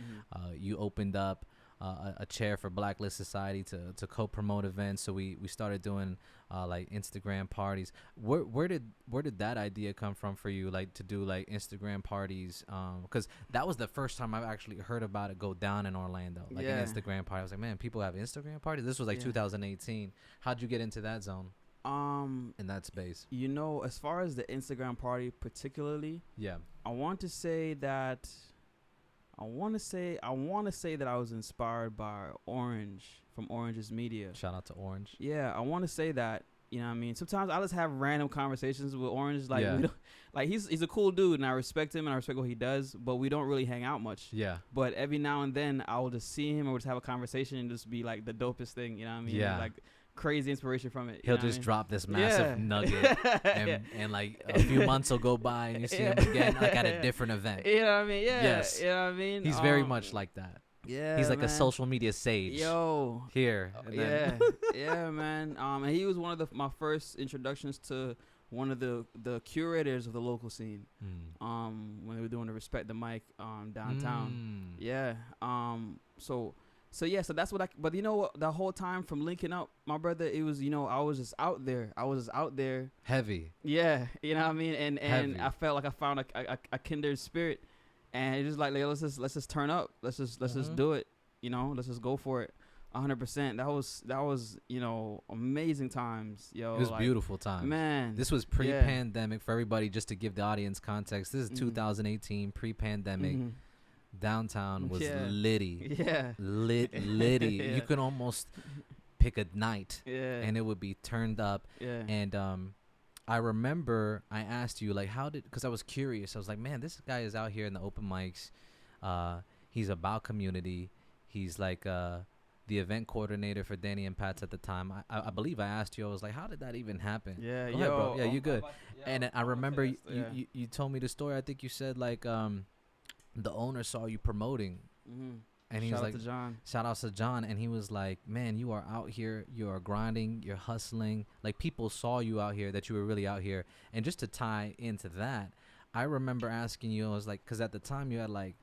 You opened up a chair for Blacklist Society to co-promote events. So we started doing like Instagram parties. Where did that idea come from for you, like to do like Instagram parties? Because that was the first time I've actually heard about it go down in Orlando, like an Instagram party. I was like, man, people have Instagram parties. This was like 2018. How'd you get into that zone? In that space, as far as the Instagram party particularly, I want to say that I was inspired by Orange from Orange's Media. Shout out to Orange. Yeah, I want to say that. Sometimes I just have random conversations with Orange. Like, we don't, like he's a cool dude, and I respect him and I respect what he does, but we don't really hang out much. Yeah. But every now and then I will just see him or just have a conversation and just be like the dopest thing. Yeah. Like crazy inspiration from it. He'll just drop this massive nugget, and like a few months will go by, and you see him again, like at a different event. You know what I mean? Yeah. Yes. You know what I mean? He's very much like that. Yeah. He's like a social media sage. Yo. Here. Yeah, man. And he was one of my first introductions to one of the curators of the local scene. When they were doing the Respect the Mic downtown. Yeah. So that's what but the whole time from linking up, my brother, it was, I was just out there. Heavy. Yeah. You know what I mean? And Heavy. I felt like I found a kindred spirit, and it's just like, let's just turn up. Let's just do it. Let's just go for it. 100%. That was amazing times. Yo, it was beautiful times. Man. This was pre-pandemic for everybody, just to give the audience context. This is 2018, pre-pandemic. Downtown was litty. Yeah. Litty. You could almost pick a night and it would be turned up. Yeah. And I remember I asked you, like, because I was curious. I was like, man, this guy is out here in the open mics. He's about community. He's like the event coordinator for Danny and Pat's at the time. I believe I asked you, I was like, how did that even happen? Yeah. Go ahead, bro. Yeah, you good. And I remember you told me the story. I think you said like the owner saw you promoting, and he was like, shout out to John. And he was like, man, you are out here, you are grinding, you're hustling. Like, people saw you out here, that you were really out here. And just to tie into that, I remember asking you, I was like, because at the time you had like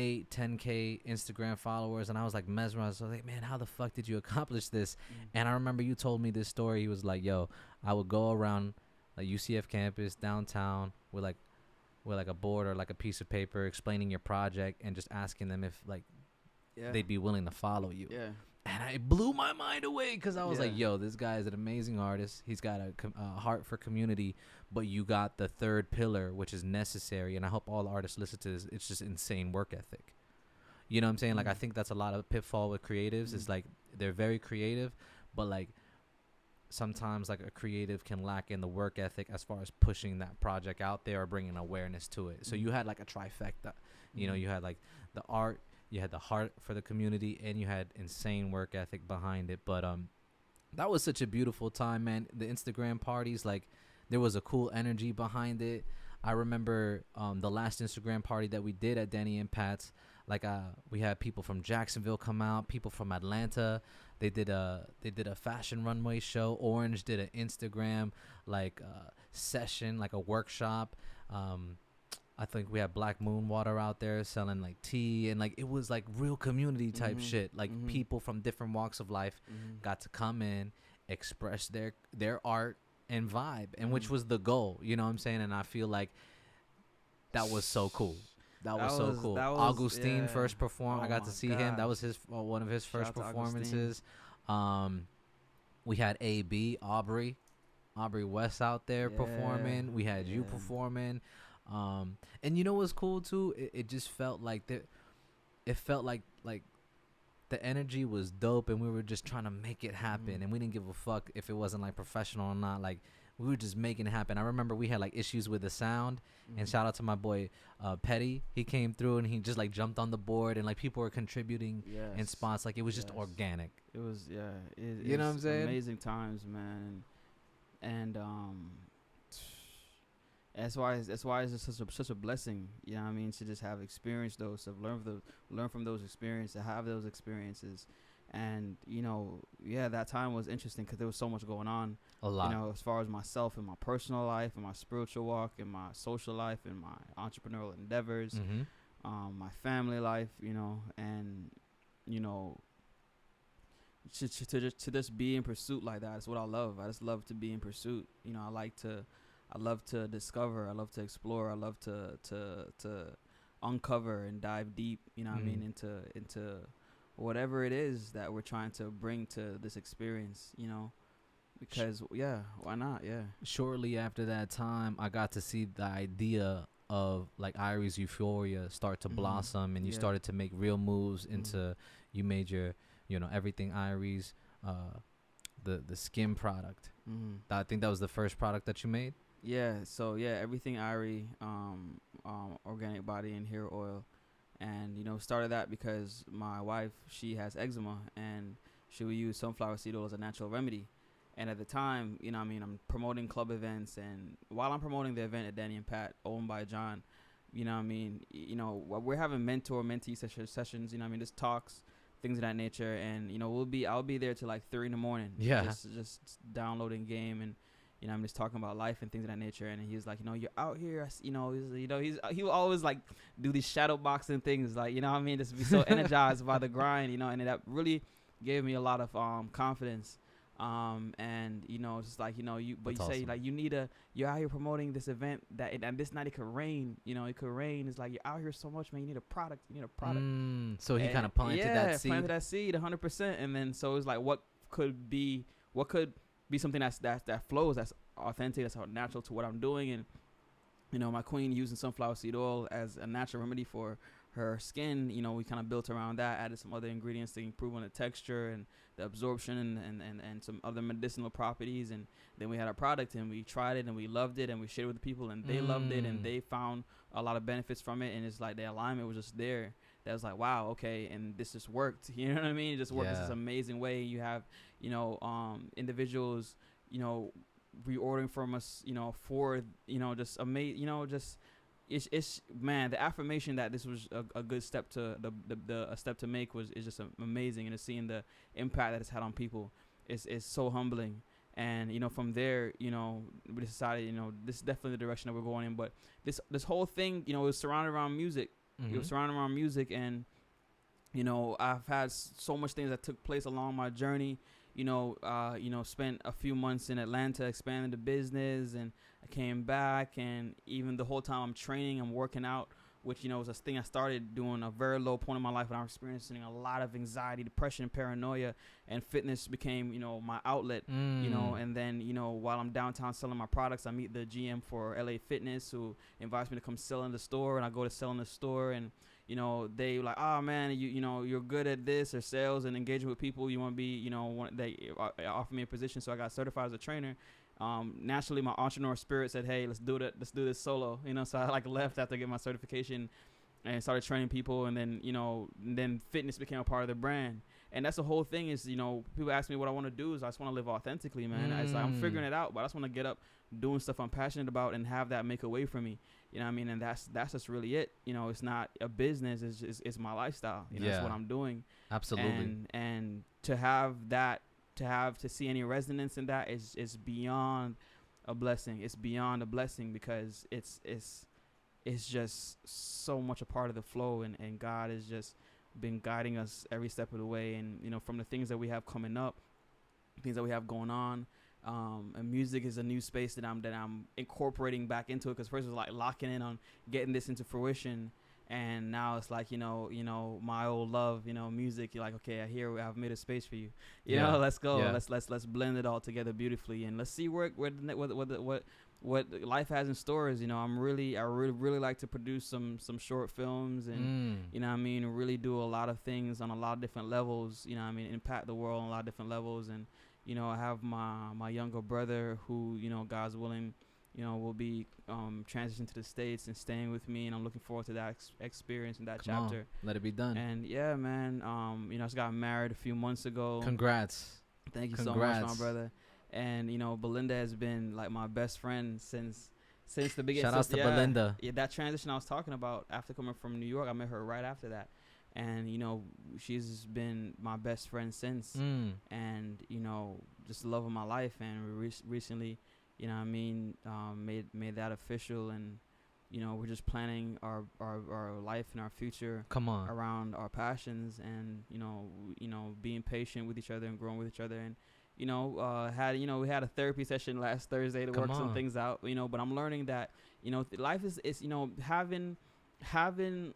8, 10K Instagram followers, and I was like mesmerized. I was like, man, how the fuck did you accomplish this? And I remember you told me this story. He was like, yo, I would go around like UCF campus downtown with like a board or like a piece of paper explaining your project and just asking them if like they'd be willing to follow you. Yeah. And it blew my mind away because I was like, yo, this guy is an amazing artist. He's got a heart for community, but you got the third pillar, which is necessary. And I hope all artists listen to this. It's just insane work ethic. You know what I'm saying? Like, I think that's a lot of pitfall with creatives. It's like they're very creative, but like sometimes like a creative can lack in the work ethic as far as pushing that project out there or bringing awareness to it. So you had like a trifecta. You know, you had like the art, you had the heart for the community, and you had insane work ethic behind it. But that was such a beautiful time, man. The Instagram parties, like there was a cool energy behind it. I remember the last Instagram party that we did at Danny and Pat's. Like we had people from Jacksonville come out, people from Atlanta. They did a fashion runway show. Orange did an Instagram like session, like a workshop. I think we had Black Moon Water out there selling like tea, and like it was like real community type shit. Like people from different walks of life got to come in, express their art and vibe, and which was the goal. You know what I'm saying? And I feel like that was so cool. That was so cool. Augustine first performed. I got to see him. That was his one of his first performances. We had Aubrey West out there performing. We had you performing. And you know what's cool too? It just felt like it felt like the energy was dope, and we were just trying to make it happen, and we didn't give a fuck if it wasn't like professional or not. Like we were just making it happen. I remember we had like issues with the sound, and shout out to my boy Petty. He came through and he just like jumped on the board, and like people were contributing in spots. Like it was just organic. It was you know what I'm saying? Amazing times, man. And that's why it's just such a blessing, you know what I mean, to just have experienced those, to learn from those experiences, to have those experiences. And you know, that time was interesting because there was so much going on, a lot, you know, as far as myself and my personal life and my spiritual walk and my social life and my entrepreneurial endeavors, my family life, you know, and you know, to just be in pursuit like that is what I love. I just love to be in pursuit, you know. I love to discover. I love to explore. I love to uncover and dive deep, you know what I mean, into whatever it is that we're trying to bring to this experience, you know, because why not? Shortly after that time, I got to see the idea of like Irie's Euphoria start to blossom, and you started to make real moves into, you made your, you know, everything Irie's, the skin product. I think that was the first product that you made. So everything Irie, organic body and hair oil, and you know, started that because my wife, she has eczema, and she would use sunflower seed oil as a natural remedy. And at the time, you know what I mean, I'm promoting club events, and while I'm promoting the event at Danny and Pat, owned by John, you know what I mean, you know, we're having mentee sessions, you know what I mean, just talks, things of that nature, and you know, I'll be there till like 3 a.m. just downloading game, and you know, I'm just talking about life and things of that nature. And he was like, you know, you're out here, you know, he will always like do these shadow boxing things, like, you know what I mean, just be so energized by the grind, you know, and that really gave me a lot of confidence. And you know, it's just like, you know, That's you say awesome. like you're out here promoting this event and this night it could rain, you know, It's like, you're out here so much, man, you need a product. So he kind of planted that seed. 100%. And then so it's like, what could be something that flows, that's authentic, that's natural to what I'm doing. And you know, my queen using sunflower seed oil as a natural remedy for her skin, you know, we kind of built around that, added some other ingredients to improve on the texture and the absorption and some other medicinal properties. And then we had our product, and we tried it, and we loved it, and we shared it with the people, and they loved it, and they found a lot of benefits from it. And it's like the alignment was just there. That was like, wow, okay, and this just worked. You know what I mean? It just worked this amazing way. You have, you know, individuals, you know, reordering from us, you know, for, you know, just amazing, you know, just it's man, the affirmation that this was a good step to a step to make is just amazing. And it's seeing the impact that it's had on people is so humbling. And you know, from there, you know, we decided, you know, this is definitely the direction that we're going in. But this whole thing, you know, is surrounded around music. It was surrounded around music, and I've had so much things that took place along my journey. Spent a few months in Atlanta expanding the business, and I came back, and even the whole time I'm training, I'm working out, which was a thing I started doing a very low point in my life when I was experiencing a lot of anxiety, depression, paranoia, and fitness became my outlet. And then while I'm downtown selling my products, I meet the GM for LA Fitness, who invites me to come sell in the store, and I go to sell in the store, and they like, oh man, you're good at this or sales and engaging with people. You want to be, they offer me a position, so I got certified as a trainer. Naturally, my entrepreneur spirit said, hey, let's do this solo. So I left after getting my certification and started training people, and then fitness became a part of the brand. And that's the whole thing is, people ask me what I want to do is I just want to live authentically, man. It's like I'm figuring it out, but I just want to get up doing stuff I'm passionate about and have that make a way for me. And that's just really it. It's not a business, it's my lifestyle. That's what I'm doing. Absolutely. And to have that, to see any resonance in that is beyond a blessing. It's beyond a blessing because it's just so much a part of the flow, and God has just been guiding us every step of the way. And from the things that we have coming up, things that we have going on, and music is a new space that I'm incorporating back into it, because first it was like locking in on getting this into fruition, and now it's like my old love, music. You're like, okay, I've made a spape for you. Let's go. Let's blend it all together beautifully, and let's see what life has in stores. I really like to produce some short films, and really do a lot of things on a lot of different levels. Impact the world on a lot of different levels. And I have my younger brother who God's willing will be transitioning to the States and staying with me, and I'm looking forward to that experience and that chapter. Let it be done. And yeah, man, I just got married a few months ago. Congrats. Thank you so much, my brother. And Belinda has been like my best friend since the beginning. Shout out to Belinda. Yeah, that transition I was talking about after coming from New York, I met her right after that. And she's been my best friend since. And just the love of my life. And we recently made that official, and we're just planning our life and our future around our passions, and being patient with each other and growing with each other. And we had a therapy session last Thursday to work some things out, but I'm learning that life is having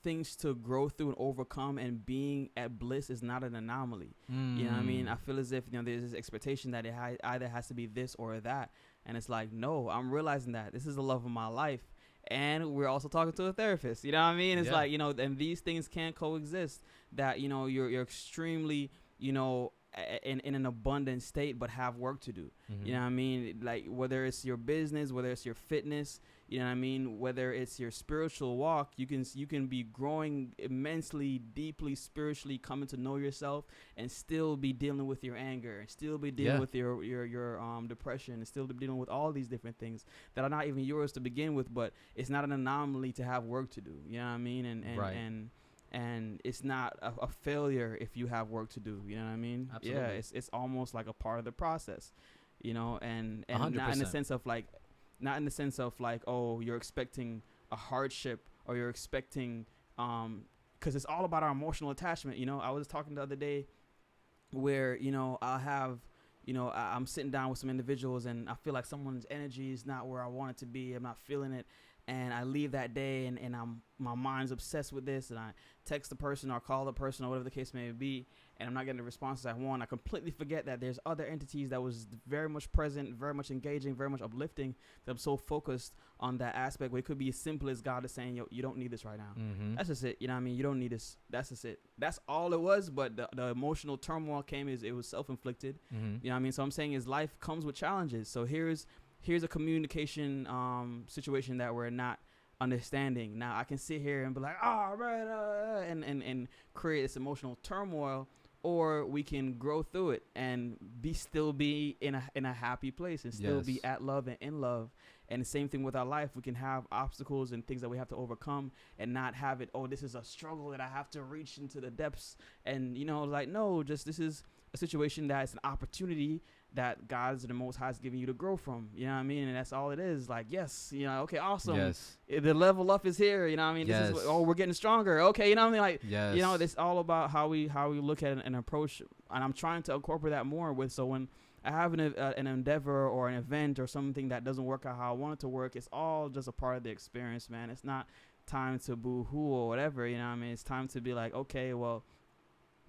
things to grow through and overcome, and being at bliss is not an anomaly. I feel as if there's this expectation that it either has to be this or that, and it's like, no, I'm realizing that this is the love of my life, and we're also talking to a therapist. It's like and these things can't coexist. That you're extremely in an abundant state, but have work to do. Like whether it's your business, whether it's your fitness, whether it's your spiritual walk, you can be growing immensely, deeply, spiritually, coming to know yourself, and still be dealing with your anger, and still be dealing with your depression, and still be dealing with all these different things that are not even yours to begin with. But it's not an anomaly to have work to do. And it's not a failure if you have work to do. Absolutely. Yeah, it's almost like a part of the process, and 100%. not in the sense of like, oh, you're expecting a hardship, or you're expecting, because it's all about our emotional attachment. I was talking the other day where, I'll have, I'm sitting down with some individuals, and I feel like someone's energy is not where I want it to be. I'm not feeling it. And I leave that day, and my mind's obsessed with this, and I text the person or call the person or whatever the case may be, and I'm not getting the responses I want. I completely forget that there's other entities that was very much present, very much engaging, very much uplifting, that I'm so focused on that aspect, where it could be as simple as God is saying, yo, you don't need this right now. That's just it. You don't need this. That's just it. That's all it was. But the emotional turmoil came, it was self-inflicted. So I'm saying is life comes with challenges. So here's a communication situation that we're not understanding. Now I can sit here and be like, oh, right, and create this emotional turmoil, or we can grow through it and still be in a happy place, and still be at love and in love. And the same thing with our life. We can have obstacles and things that we have to overcome, and not have it, oh, this is a struggle that I have to reach into the depths. And no, just this is a situation that is an opportunity that God's the Most High is giving you to grow from. You know what I mean? And that's all it is. Like, yes, you know, okay, awesome. Yes. The level up is here. You know what I mean? Yes. This is we're getting stronger. Okay, you know what I mean? Like, yes. you know, it's all about how we look at an approach. And I'm trying to incorporate that more with, so when I have an endeavor or an event or something that doesn't work out how I want it to work, it's all just a part of the experience, man. It's not time to boo-hoo or whatever, you know what I mean? It's time to be like, okay, well,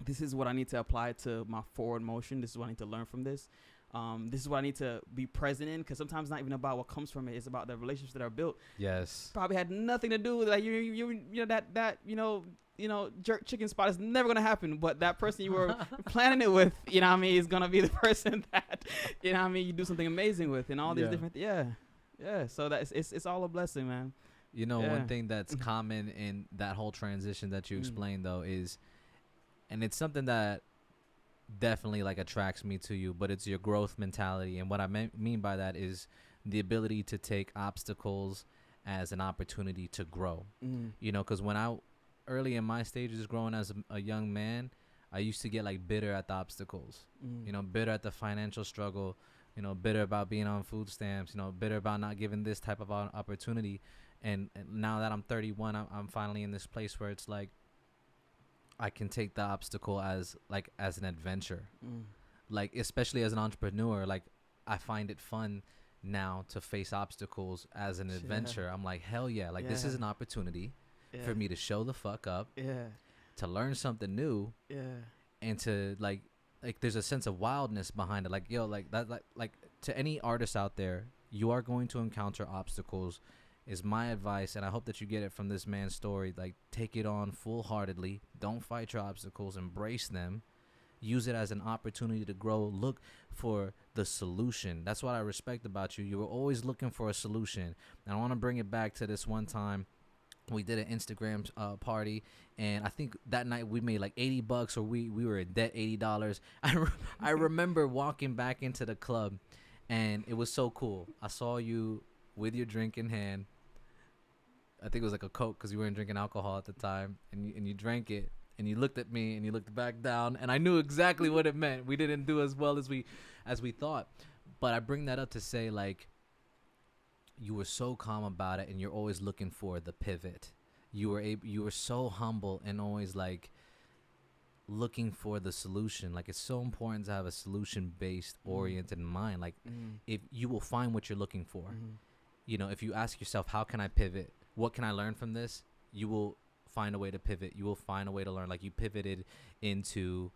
this is what I need to apply to my forward motion. This is what I need to learn from this. This is what I need to be present in, because sometimes it's not even about what comes from it. It's about the relationships that are built. Yes. Probably had nothing to do with, like, you know, that jerk chicken spot is never going to happen, but that person you were planning it with, you know what I mean, is going to be the person that, you know what I mean, you do something amazing with, and all these different, so that it's all a blessing, man. You know, one thing that's common in that whole transition that you explained, though, is, and it's something that definitely, like, attracts me to you, but it's your growth mentality. And what I mean by that is the ability to take obstacles as an opportunity to grow. You know, because when early in my stages growing as a young man, I used to get, like, bitter at the obstacles, you know, bitter at the financial struggle, you know, bitter about being on food stamps, you know, bitter about not giving this type of opportunity. And now that I'm 31, I'm finally in this place where it's like I can take the obstacle as an adventure. Like, especially as an entrepreneur, like, I find it fun now to face obstacles as an adventure. I'm like, hell yeah. Like, this is an opportunity for me to show the fuck up, to learn something new, and to like there's a sense of wildness behind it. Like, yo, like that, like to any artist out there, you are going to encounter obstacles, is my advice, and I hope that you get it from this man's story. Like, take it on full-heartedly. Don't fight your obstacles. Embrace them. Use it as an opportunity to grow. Look for the solution. That's what I respect about you. You were always looking for a solution. And I want to bring it back to this one time. We did an Instagram party, and I think that night we made like $80, or we were in debt $80. I remember walking back into the club, and it was so cool. I saw you with your drink in hand. I think it was like a Coke, because you weren't drinking alcohol at the time, and you drank it, and you looked at me, and you looked back down, and I knew exactly what it meant. We didn't do as well as we thought, but I bring that up to say, like, you were so calm about it, and you're always looking for the pivot. You were so humble and always, like, looking for the solution. Like, it's so important to have a solution-based oriented mind. Like, if you will find what you're looking for. You know, if you ask yourself, how can I pivot? What can I learn from this? You will find a way to pivot. You will find a way to learn. Like, you pivoted into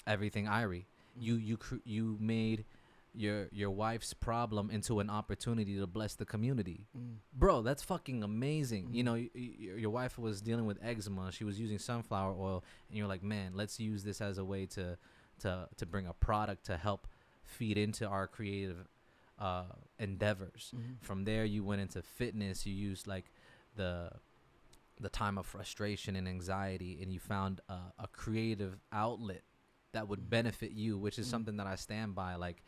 everything Irie. You made your wife's problem into an opportunity to bless the community. Bro, that's fucking amazing. You know, your wife was dealing with eczema. She was using sunflower oil, and you're like, man, let's use this as a way to bring a product to help feed into our creative endeavors. From there, you went into fitness. You used, like, the time of frustration and anxiety, and you found a creative outlet that would benefit you, which is something that I stand by. Like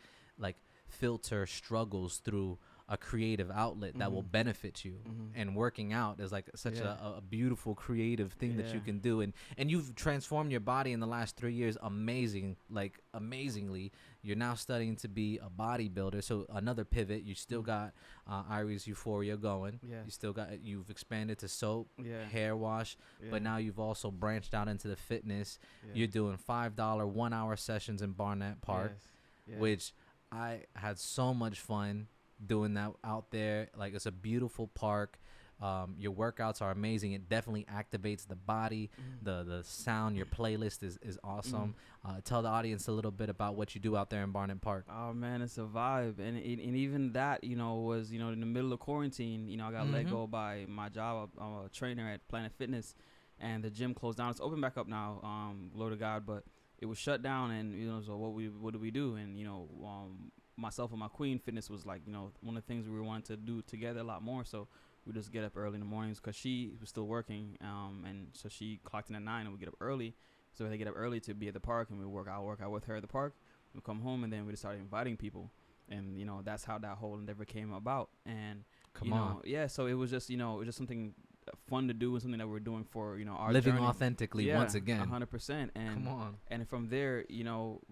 filter struggles through a creative outlet that will benefit you. And working out is like such a beautiful creative thing that you can do, and you've transformed your body in the last 3 years amazingly. You're now studying to be a bodybuilder, so another pivot. You still got Irie's Euphoria going. You've expanded to soap, hair wash, but now you've also branched out into the fitness. You're doing $5 1-hour sessions in Barnett Park, which I had so much fun doing that out there. Like, it's a beautiful park. Your workouts are amazing. It definitely activates the body. The sound, your playlist is awesome. Tell the audience a little bit about what you do out there in Barnett Park. Oh man, it's a vibe. And even that, you know, was, you know, in the middle of quarantine, you know, I got let go by my job. I'm a trainer at Planet Fitness, and the gym closed down. It's open back up now, glory to God, but it was shut down. And, you know, so what do we do? And, you know, myself and my queen, fitness was, like, you know, one of the things we wanted to do together a lot more. So we just get up early in the mornings, because she was still working, and so she clocked in at 9, and we get up early. So they get up early to be at the park, and we work out with her at the park. We come home, and then we just started inviting people, and, you know, that's how that whole endeavor came about. And so it was just, you know, it was just something fun to do and something that we're doing for, our living journey. authentically once again. 100%. And come on. And from there,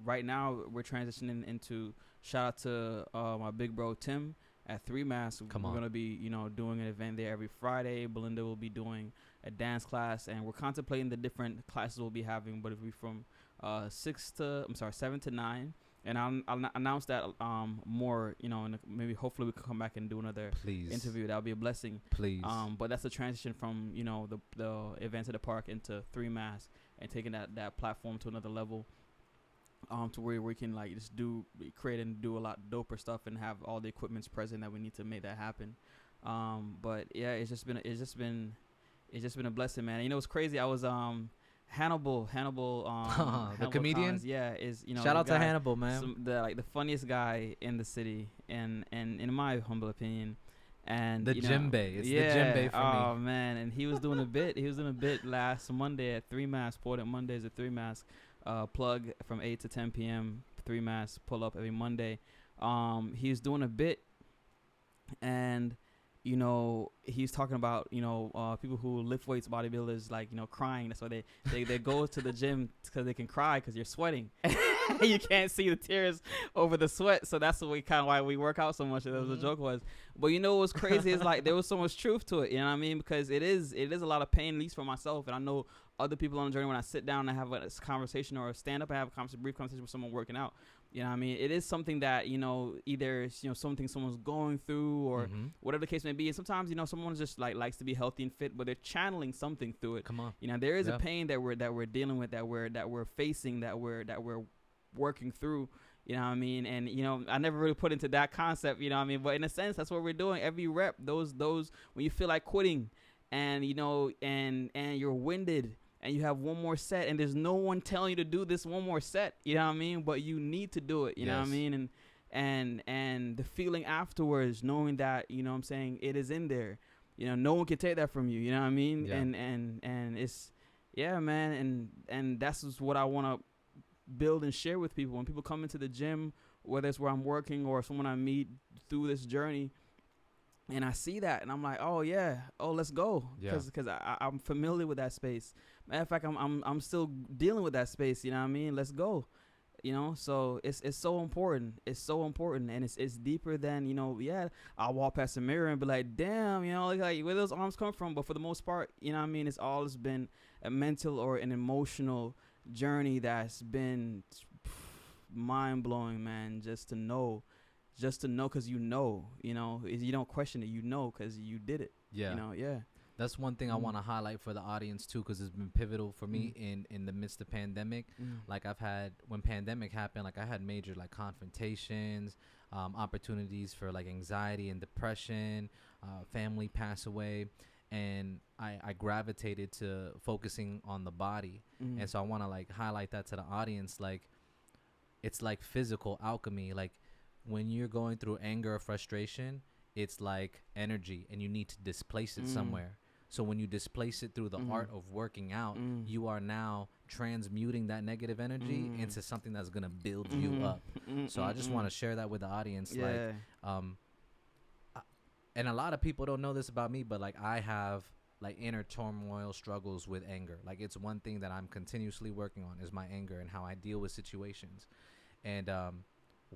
right now we're transitioning into, shout out to my big bro Tim at 3 Mass. We're going to be, doing an event there every Friday. Belinda will be doing a dance class, and we're contemplating the different classes we'll be having, but it'll be from 7 to 9. And I'll announce that more, maybe hopefully we can come back and do another interview. That would be a blessing. Please. But that's the transition from, the events at the park into 3 Mass, and taking that platform to another level, to where we can like just create and do a lot doper stuff and have all the equipments present that we need to make that happen. But yeah, it's just been a blessing, man. It's crazy. I was Hannibal, the comedian. Collins, is shout out to Hannibal, man. The funniest guy in the city, and in my humble opinion. And the Jimbe, it's the Jimbe for me. Oh man, and he was doing a bit. He was doing a bit last Monday at 3 Mass. Poetic Mondays at 3 Mass. Plug from 8 to 10 p.m. 3 Mass. Pull up every Monday. He was doing a bit, and he's talking about people who lift weights, bodybuilders, like crying. That's why they go to the gym, because they can cry because you're sweating. You can't see the tears over the sweat, so that's why we work out so much. That was the joke was. But what's crazy is like there was so much truth to it. You know what I mean? Because it is a lot of pain, at least for myself, and I know other people on the journey. When I sit down and have a conversation or stand up and have a brief conversation with someone working out, you know what I mean? It is something that, either something someone's going through or whatever the case may be. And sometimes, someone just likes to be healthy and fit, but they're channeling something through it. Come on. There is a pain that we're dealing with, that we're facing, that we're working through. You know what I mean? And, I never really put into that concept, you know what I mean? But in a sense, that's what we're doing. Every rep, those when you feel like quitting and, and you're winded, and you have one more set, and there's no one telling you to do this one more set, you know what I mean? But you need to do it, you know what I mean? And the feeling afterwards, knowing that, what I'm saying, it is in there. No one can take that from you, you know what I mean? Yeah. And it's, man, and that's just what I want to build and share with people. When people come into the gym, whether it's where I'm working or someone I meet through this journey, and I see that, and I'm like, oh yeah, let's go, because I'm familiar with that space. Matter of fact, I'm still dealing with that space. You know what I mean? Let's go. So it's so important. It's so important, and it's deeper than I'll walk past the mirror and be like, damn, like where those arms come from. But for the most part, you know what I mean, it's always been a mental or an emotional journey that's been mind blowing, man. Just to know, because you don't question it, because you did it. That's one thing I want to highlight for the audience too, because it's been pivotal for me in the midst of pandemic. Like when pandemic happened, like I had major like confrontations, opportunities for like anxiety and depression, family pass away, and I gravitated to focusing on the body. And so I want to like highlight that to the audience. Like it's like physical alchemy. Like when you're going through anger or frustration, it's like energy, and you need to displace it somewhere. So when you displace it through the art of working out, you are now transmuting that negative energy into something that's going to build you up. So I just want to share that with the audience. Like, and a lot of people don't know this about me, but like I have like inner turmoil struggles with anger. Like it's one thing that I'm continuously working on is my anger and how I deal with situations. And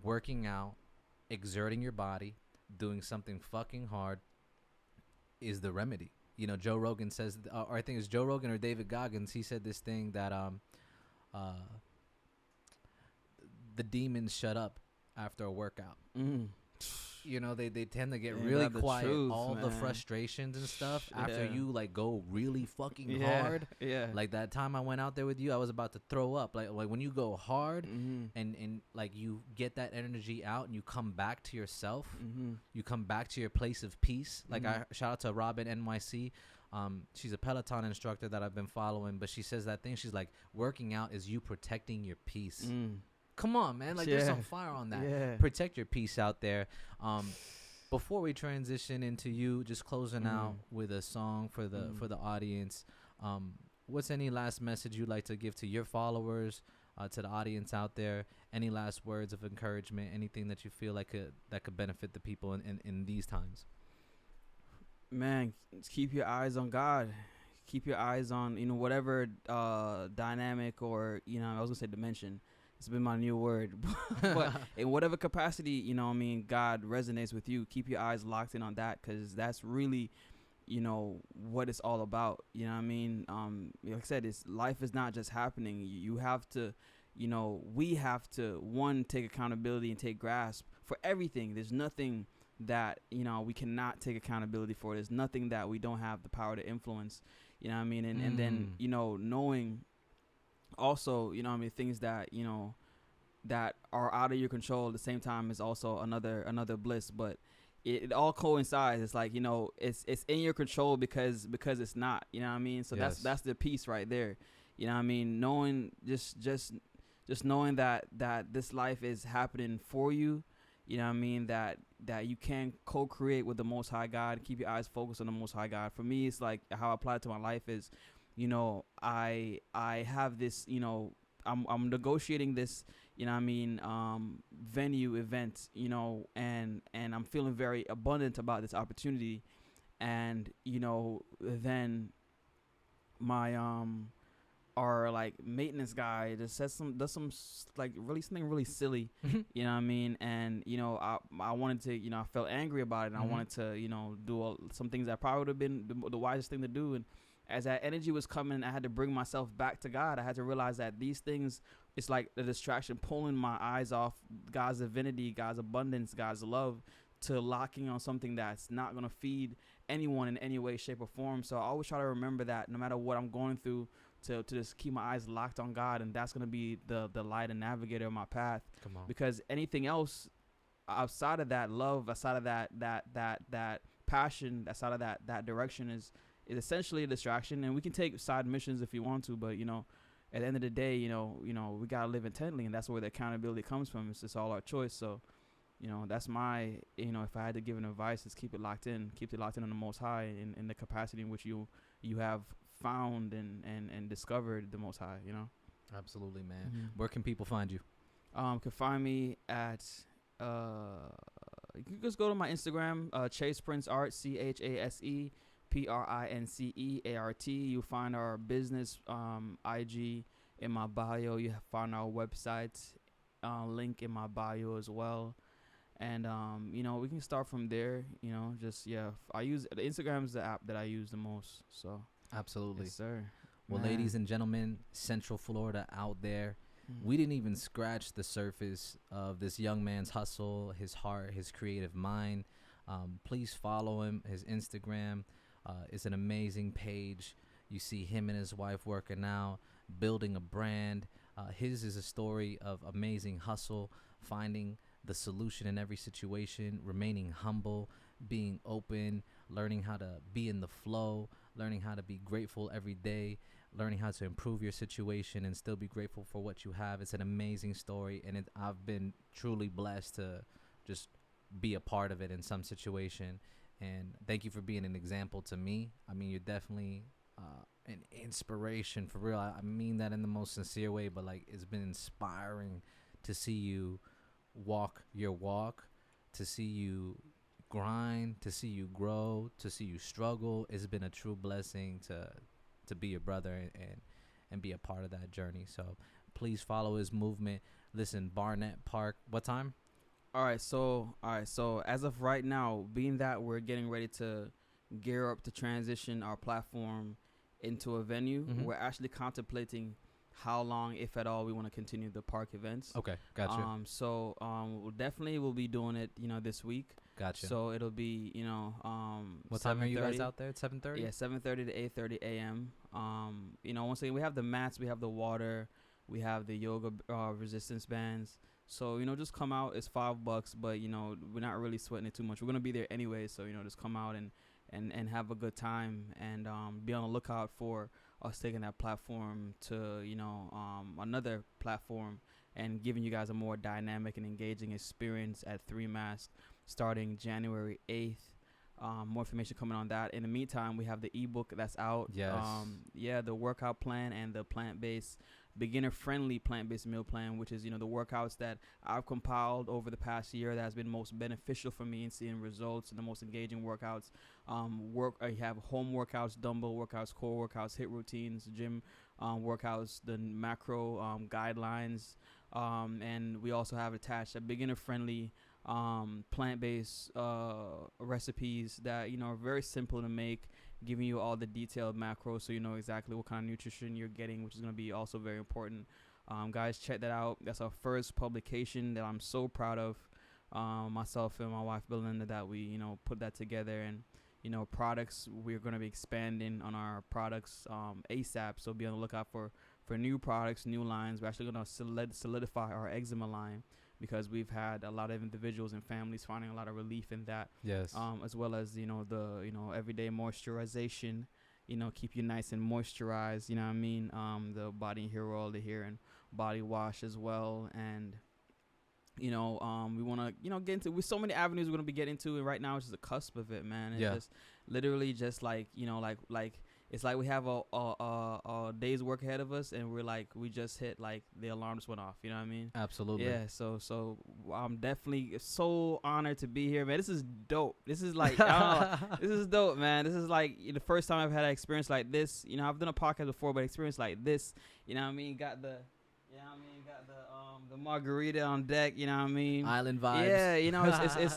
working out, exerting your body, doing something fucking hard is the remedy. Joe Rogan says, or I think it's Joe Rogan or David Goggins. He said this thing that the demons shut up after a workout. They tend to get really quiet. All the frustrations and stuff after you like go really fucking hard. Like that time I went out there with you, I was about to throw up. Like when you go hard and like you get that energy out and you come back to yourself, you come back to your place of peace. Like I shout out to Robin NYC. She's a Peloton instructor that I've been following, but she says that thing. She's like, working out is you protecting your peace. Come on, man. Like there's some fire on that. Protect your peace out there. Before we transition into you just closing out with a song for the audience, what's any last message you'd like to give to your followers, to the audience out there? Any last words of encouragement, anything that you feel like that could benefit the people in these times? Man, keep your eyes on God. Keep your eyes on, whatever dynamic, or, I was gonna say dimension. It's been my new word. But in whatever capacity, God resonates with you. Keep your eyes locked in on that, because that's really, what it's all about. You know what I mean? Like I said, life is not just happening. You have to, we have to, one, take accountability and take grasp for everything. There's nothing that, we cannot take accountability for. There's nothing that we don't have the power to influence. You know what I mean? And then, knowing also, things that, that are out of your control at the same time is also another bliss. But it all coincides. It's like, it's in your control because it's not, you know what I mean? So yes. that's the piece right there. You know what I mean? Knowing, just knowing that this life is happening for you. You know what I mean? That you can co-create with the Most High God. Keep your eyes focused on the Most High God. For me, it's like how I apply it to my life is, I have this, I'm negotiating this, you know what I mean, venue event, and I'm feeling very abundant about this opportunity. And, then my our like maintenance guy just does some like something really silly, you know what I mean? And I wanted to, I felt angry about it, and I wanted to, do some things that probably would have been the wisest thing to do. And as that energy was coming, I had to bring myself back to God. I had to realize that these things, it's like the distraction pulling my eyes off God's divinity, God's abundance, God's love, to locking on something that's not going to feed anyone in any way, shape, or form. So I always try to remember that no matter what I'm going through, to just keep my eyes locked on God, and that's going to be the light and navigator of my path. Come on. Because anything else outside of that love, outside of that passion, outside of that direction is essentially a distraction. And we can take side missions if you want to, but at the end of the day, we got to live intently, and that's where the accountability comes from. It's just all our choice. So that's my, if I had to give an advice, is keep it locked in on the Most High, in the capacity in which you have found and discovered the Most High. Absolutely, man. Mm-hmm. Where can people find you? Can find me at you can just go to my Instagram, Chase Prince Art, ChasePrinceArt. You'll find our business IG in my bio. You find our website link in my bio as well. And we can start from there. I use the Instagram is the app that I use the most. So absolutely, yes, sir. Well, man, ladies and gentlemen, Central Florida out there, we didn't even scratch the surface of this young man's hustle, his heart, his creative mind. Please follow him. His Instagram is an amazing page. You see him and his wife working out, building a brand. His is a story of amazing hustle, finding the solution in every situation, remaining humble, being open, learning how to be in the flow, learning how to be grateful every day, learning how to improve your situation and still be grateful for what you have. It's an amazing story, and I've been truly blessed to just be a part of it in some situation. And thank you for being an example to me. I mean, you're definitely an inspiration for real. I mean that in the most sincere way, but like, it's been inspiring to see you walk your walk, to see you grind, to see you grow, to see you struggle. It's been a true blessing to be your brother and be a part of that journey. So please follow his movement. Listen, Barnett Park, what time? All right, so as of right now, being that we're getting ready to gear up to transition our platform into a venue, we're actually contemplating how long, if at all, we want to continue the park events. Okay, gotcha. We'll definitely be doing it, this week. Gotcha. So it'll be, what time are you guys out there? At 7:30? Yeah, 7:30 to 8:30 a.m. Once again, we have the mats, we have the water, we have the yoga resistance bands. So, just come out. It's $5, but, we're not really sweating it too much. We're going to be there anyway. So, just come out and have a good time, and be on the lookout for us taking that platform to, another platform, and giving you guys a more dynamic and engaging experience at 3 Mask starting January 8th. More information coming on that. In the meantime, we have the ebook that's out. Yes. The workout plan and the plant-based beginner-friendly plant-based meal plan, which is, the workouts that I've compiled over the past year that has been most beneficial for me in seeing results and the most engaging workouts. I have home workouts, dumbbell workouts, core workouts, HIIT routines, gym workouts, the macro guidelines, and we also have attached a beginner-friendly plant-based recipes that are very simple to make, giving you all the detailed macros so you know exactly what kind of nutrition you're getting, which is going to be also very important. Guys, check that out. That's our first publication that I'm so proud of. Myself and my wife Belinda, that we put that together. And products, we're going to be expanding on our products ASAP, so be on the lookout for new products, new lines. We're actually going to solidify our eczema line, because we've had a lot of individuals and families finding a lot of relief in that. Yes. As well as, the, everyday moisturization, keep you nice and moisturized, the Body Hero All the Hair and body wash as well. And, we want to, get into, with so many avenues we're going to be getting to, and right now it's just a cusp of it, man. It's just literally just like, like it's like we have a day's work ahead of us, and we just hit, the alarms went off. You know what I mean? Absolutely. Yeah. So I'm definitely so honored to be here, man. This is dope. This is I don't know, this is dope, man. This is the first time I've had an experience like this. I've done a podcast before, but experience like this, got the margarita on deck, Island vibes. Yeah,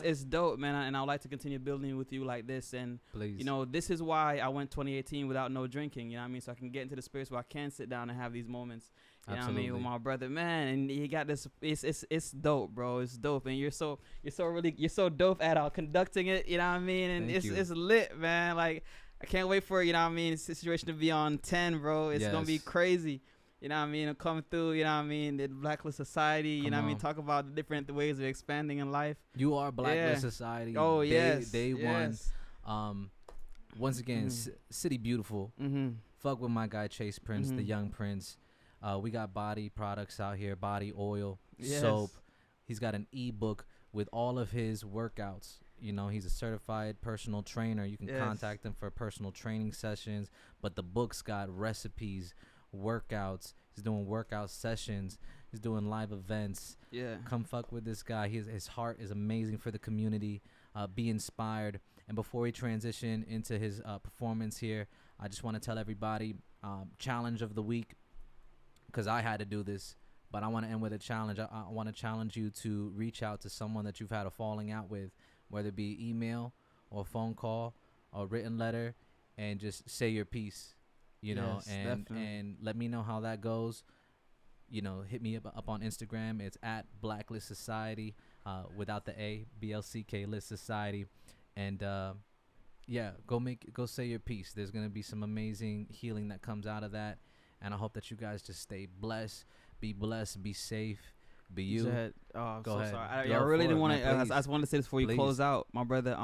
it's dope, man, and I'd like to continue building with you like this. And please, this is why I went 2018 without no drinking, so I can get into the space where I can sit down and have these moments, with my brother, man. And he got this, it's dope, bro. It's dope, and you're so dope at conducting it, and it's lit, man. I can't wait for the situation to be on 10, bro. It's gonna be crazy. Coming through, the Blacklist Society, talk about the different ways of expanding in life. You are Blacklist Society. Oh, Day one. Once again, City Beautiful. Fuck with my guy Chase Prince, the young Prince. We got body products out here, body oil, soap. He's got an ebook with all of his workouts. He's a certified personal trainer. You can contact him for personal training sessions, but the book's got recipes, workouts. He's doing workout sessions. He's doing live events. Come fuck with this guy. His heart is amazing for the community. Be inspired. And before we transition into his performance here, I just want to tell everybody, challenge of the week, because I had to do this, but I want to end with a challenge. I want to challenge you to reach out to someone that you've had a falling out with, whether it be email or phone call or written letter, and just say your piece. And let me know how that goes. Hit me up on Instagram. It's at Blacklist Society, without the A, BLCK List Society. And go say your piece. There's gonna be some amazing healing that comes out of that, and I hope that you guys just stay blessed, be safe, be you. Go ahead. Sorry. I really didn't want to. I just wanted to say this before you close out, my brother.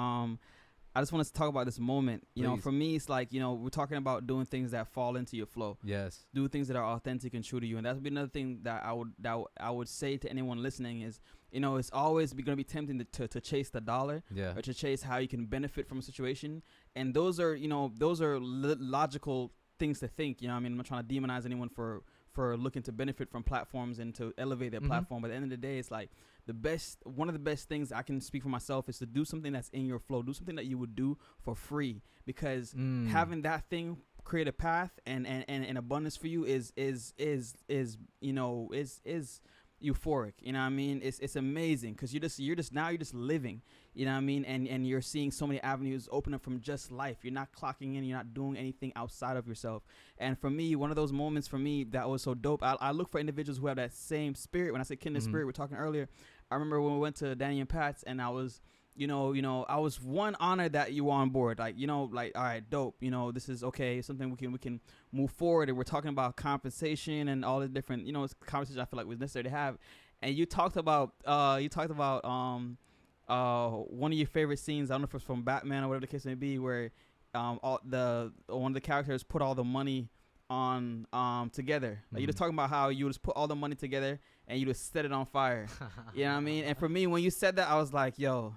I just want to talk about this moment. For me, it's we're talking about doing things that fall into your flow. Yes. Do things that are authentic and true to you. And that would be another thing that I would say to anyone listening is, it's always going to be tempting to chase the dollar, or to chase how you can benefit from a situation. And those are logical things to think. I'm not trying to demonize anyone for looking to benefit from platforms and to elevate their platform. But at the end of the day, it's one of the best things I can speak for myself is to do something that's in your flow. Do something that you would do for free, because having that thing create a path and abundance for you is euphoric. It's amazing, because you're just living. And you're seeing so many avenues open up from just life. You're not clocking in. You're not doing anything outside of yourself. And for me, one of those moments for me that was so dope, I look for individuals who have that same spirit. When I say kindred spirit, we're talking earlier. I remember when we went to Danny and Pat's, and I was, I was honored that you were on board. All right, dope. This is okay. Something we can move forward. And we're talking about compensation and all the different, conversations I feel like was necessary to have. And you talked about one of your favorite scenes. I don't know if it's from Batman or whatever the case may be, where one of the characters put all the money on together. You just talking about how you just put all the money together and you just set it on fire. You know what I mean? And for me, when you said that, I was like, yo,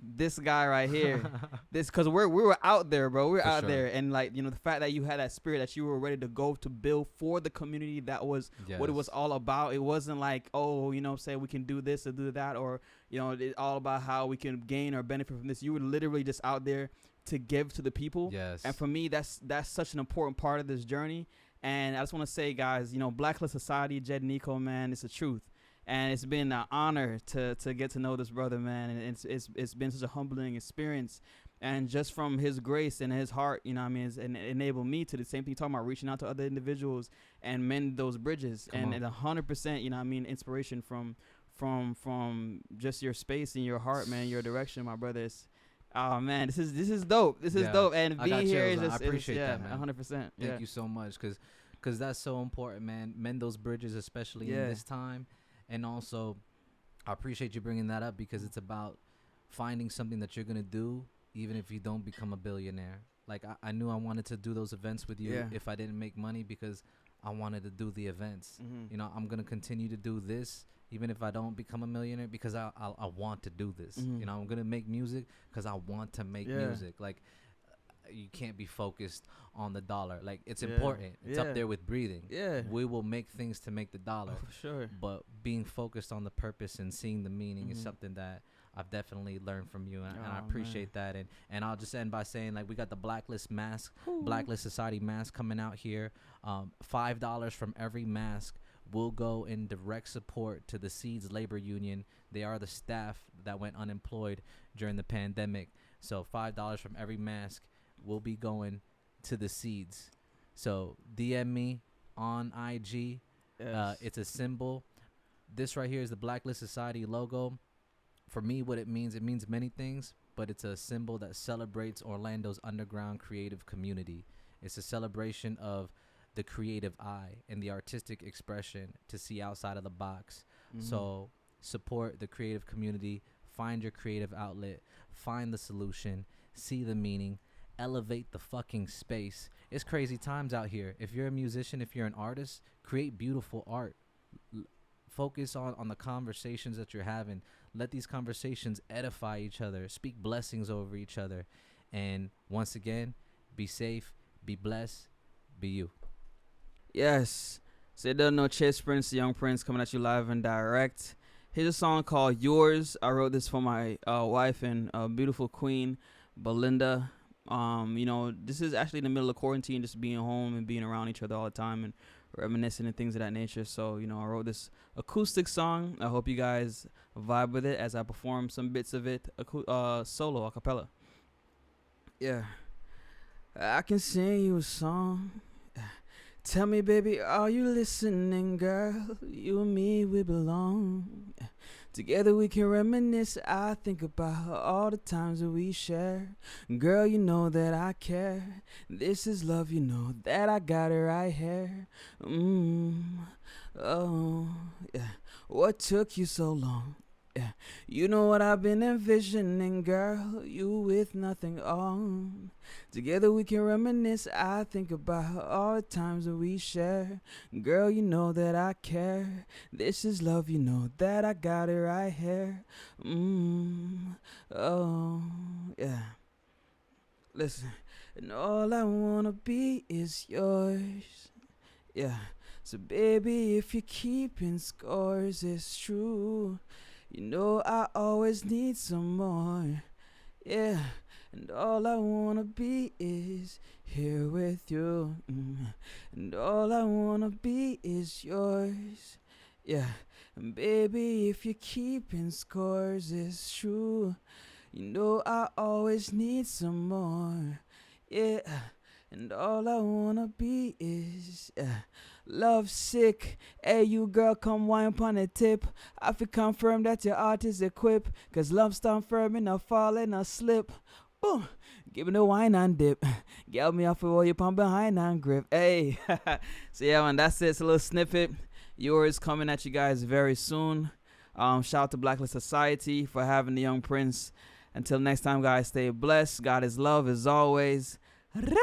this guy right here, because we were out there, bro. We were out there, and like, you know, the fact that you had that spirit, that you were ready to go to build for the community, that was what it was all about. It wasn't like, oh, you know, say we can do this or do that, or, you know, it's all about how we can gain or benefit from this. You were literally just out there to give to the people. Yes. And for me, that's such an important part of this journey. And I just want to say, guys, you know, Blacklist Society, Jed Nico, man, it's the truth. And it's been an honor to get to know this brother, man. And it's been such a humbling experience. And just from his grace and his heart, you know what I mean, it's enabled me to the same thing, talking about reaching out to other individuals and mend those bridges. And 100%, you know what I mean, inspiration from just your space and your heart, man, your direction, my brothers. Oh man, this is dope. This is dope, and being here is just, I appreciate that, man. 100%. Thank you so much, because that's so important, man. Mend those bridges, especially in this time. And also, I appreciate you bringing that up, because it's about finding something that you're gonna do, even if you don't become a billionaire. Like I knew I wanted to do those events with you if I didn't make money, because I wanted to do the events. You know, I'm gonna continue to do this even if I don't become a millionaire, because I want to do this. You know, I'm gonna make music because I want to make music. Like, you can't be focused on the dollar. Like, it's important. It's up there with breathing. We will make things to make the dollar. For sure. But being focused on the purpose and seeing the meaning is something that I've definitely learned from you, and I appreciate that. And I'll just end by saying, like, we got the Blacklist mask, Blacklist Society mask coming out here. $5 from every mask will go in direct support to the Seeds Labor Union. They are the staff that went unemployed during the pandemic. So $5 from every mask will be going to the Seeds. So DM me on IG. It's a symbol. This right here is the Blacklist Society logo. For me, what it means many things, but it's a symbol that celebrates Orlando's underground creative community. It's a celebration of the creative eye and the artistic expression to see outside of the box. So support the creative community, find your creative outlet, find the solution, see the meaning, elevate the fucking space. It's crazy times out here. If you're a musician, if you're an artist, create beautiful art. Focus on the conversations that you're having. Let these conversations edify each other, speak blessings over each other. And once again, be safe, be blessed, be you. Yes. So you don't know Chase Prince, the Young Prince, coming at you live and direct. Here's a song called Yours. I wrote this for my wife and beautiful queen, Belinda. You know, this is actually in the middle of quarantine, just being home and being around each other all the time and reminiscing and things of that nature. So, you know, I wrote this acoustic song. I hope you guys vibe with it as I perform some bits of it solo, a cappella. Yeah. I can sing you a song. Tell me, baby, are you listening, girl? You and me, we belong. Together we can reminisce. I think about all the times that we share. Girl, you know that I care. This is love, you know that I got it right here. Oh, yeah. What took you so long? Yeah. You know what I've been envisioning, girl. You with nothing on. Together we can reminisce. I think about all the times that we share. Girl, you know that I care. This is love, you know that I got it right here. Oh, yeah. Listen, and all I wanna be is yours. Yeah. So baby, if you're keeping scores, it's true. You know I always need some more. Yeah. And all I wanna be is here with you. And all I wanna be is yours. Yeah. And baby, if you're keeping scores, it's true. You know I always need some more. Yeah. And all I wanna be is love sick. Hey, you girl, come wine upon a tip. I feel confirm that your heart is equipped. Cause love stand firm in a fall and a slip. Boom. Give me the wine and dip. Get me off of all your pump behind and grip. Hey. So yeah, man, that's it. It's a little snippet. Yours coming at you guys very soon. Shout out to Blacklist Society for having the Young Prince. Until next time, guys, stay blessed. God is love as always. Ra!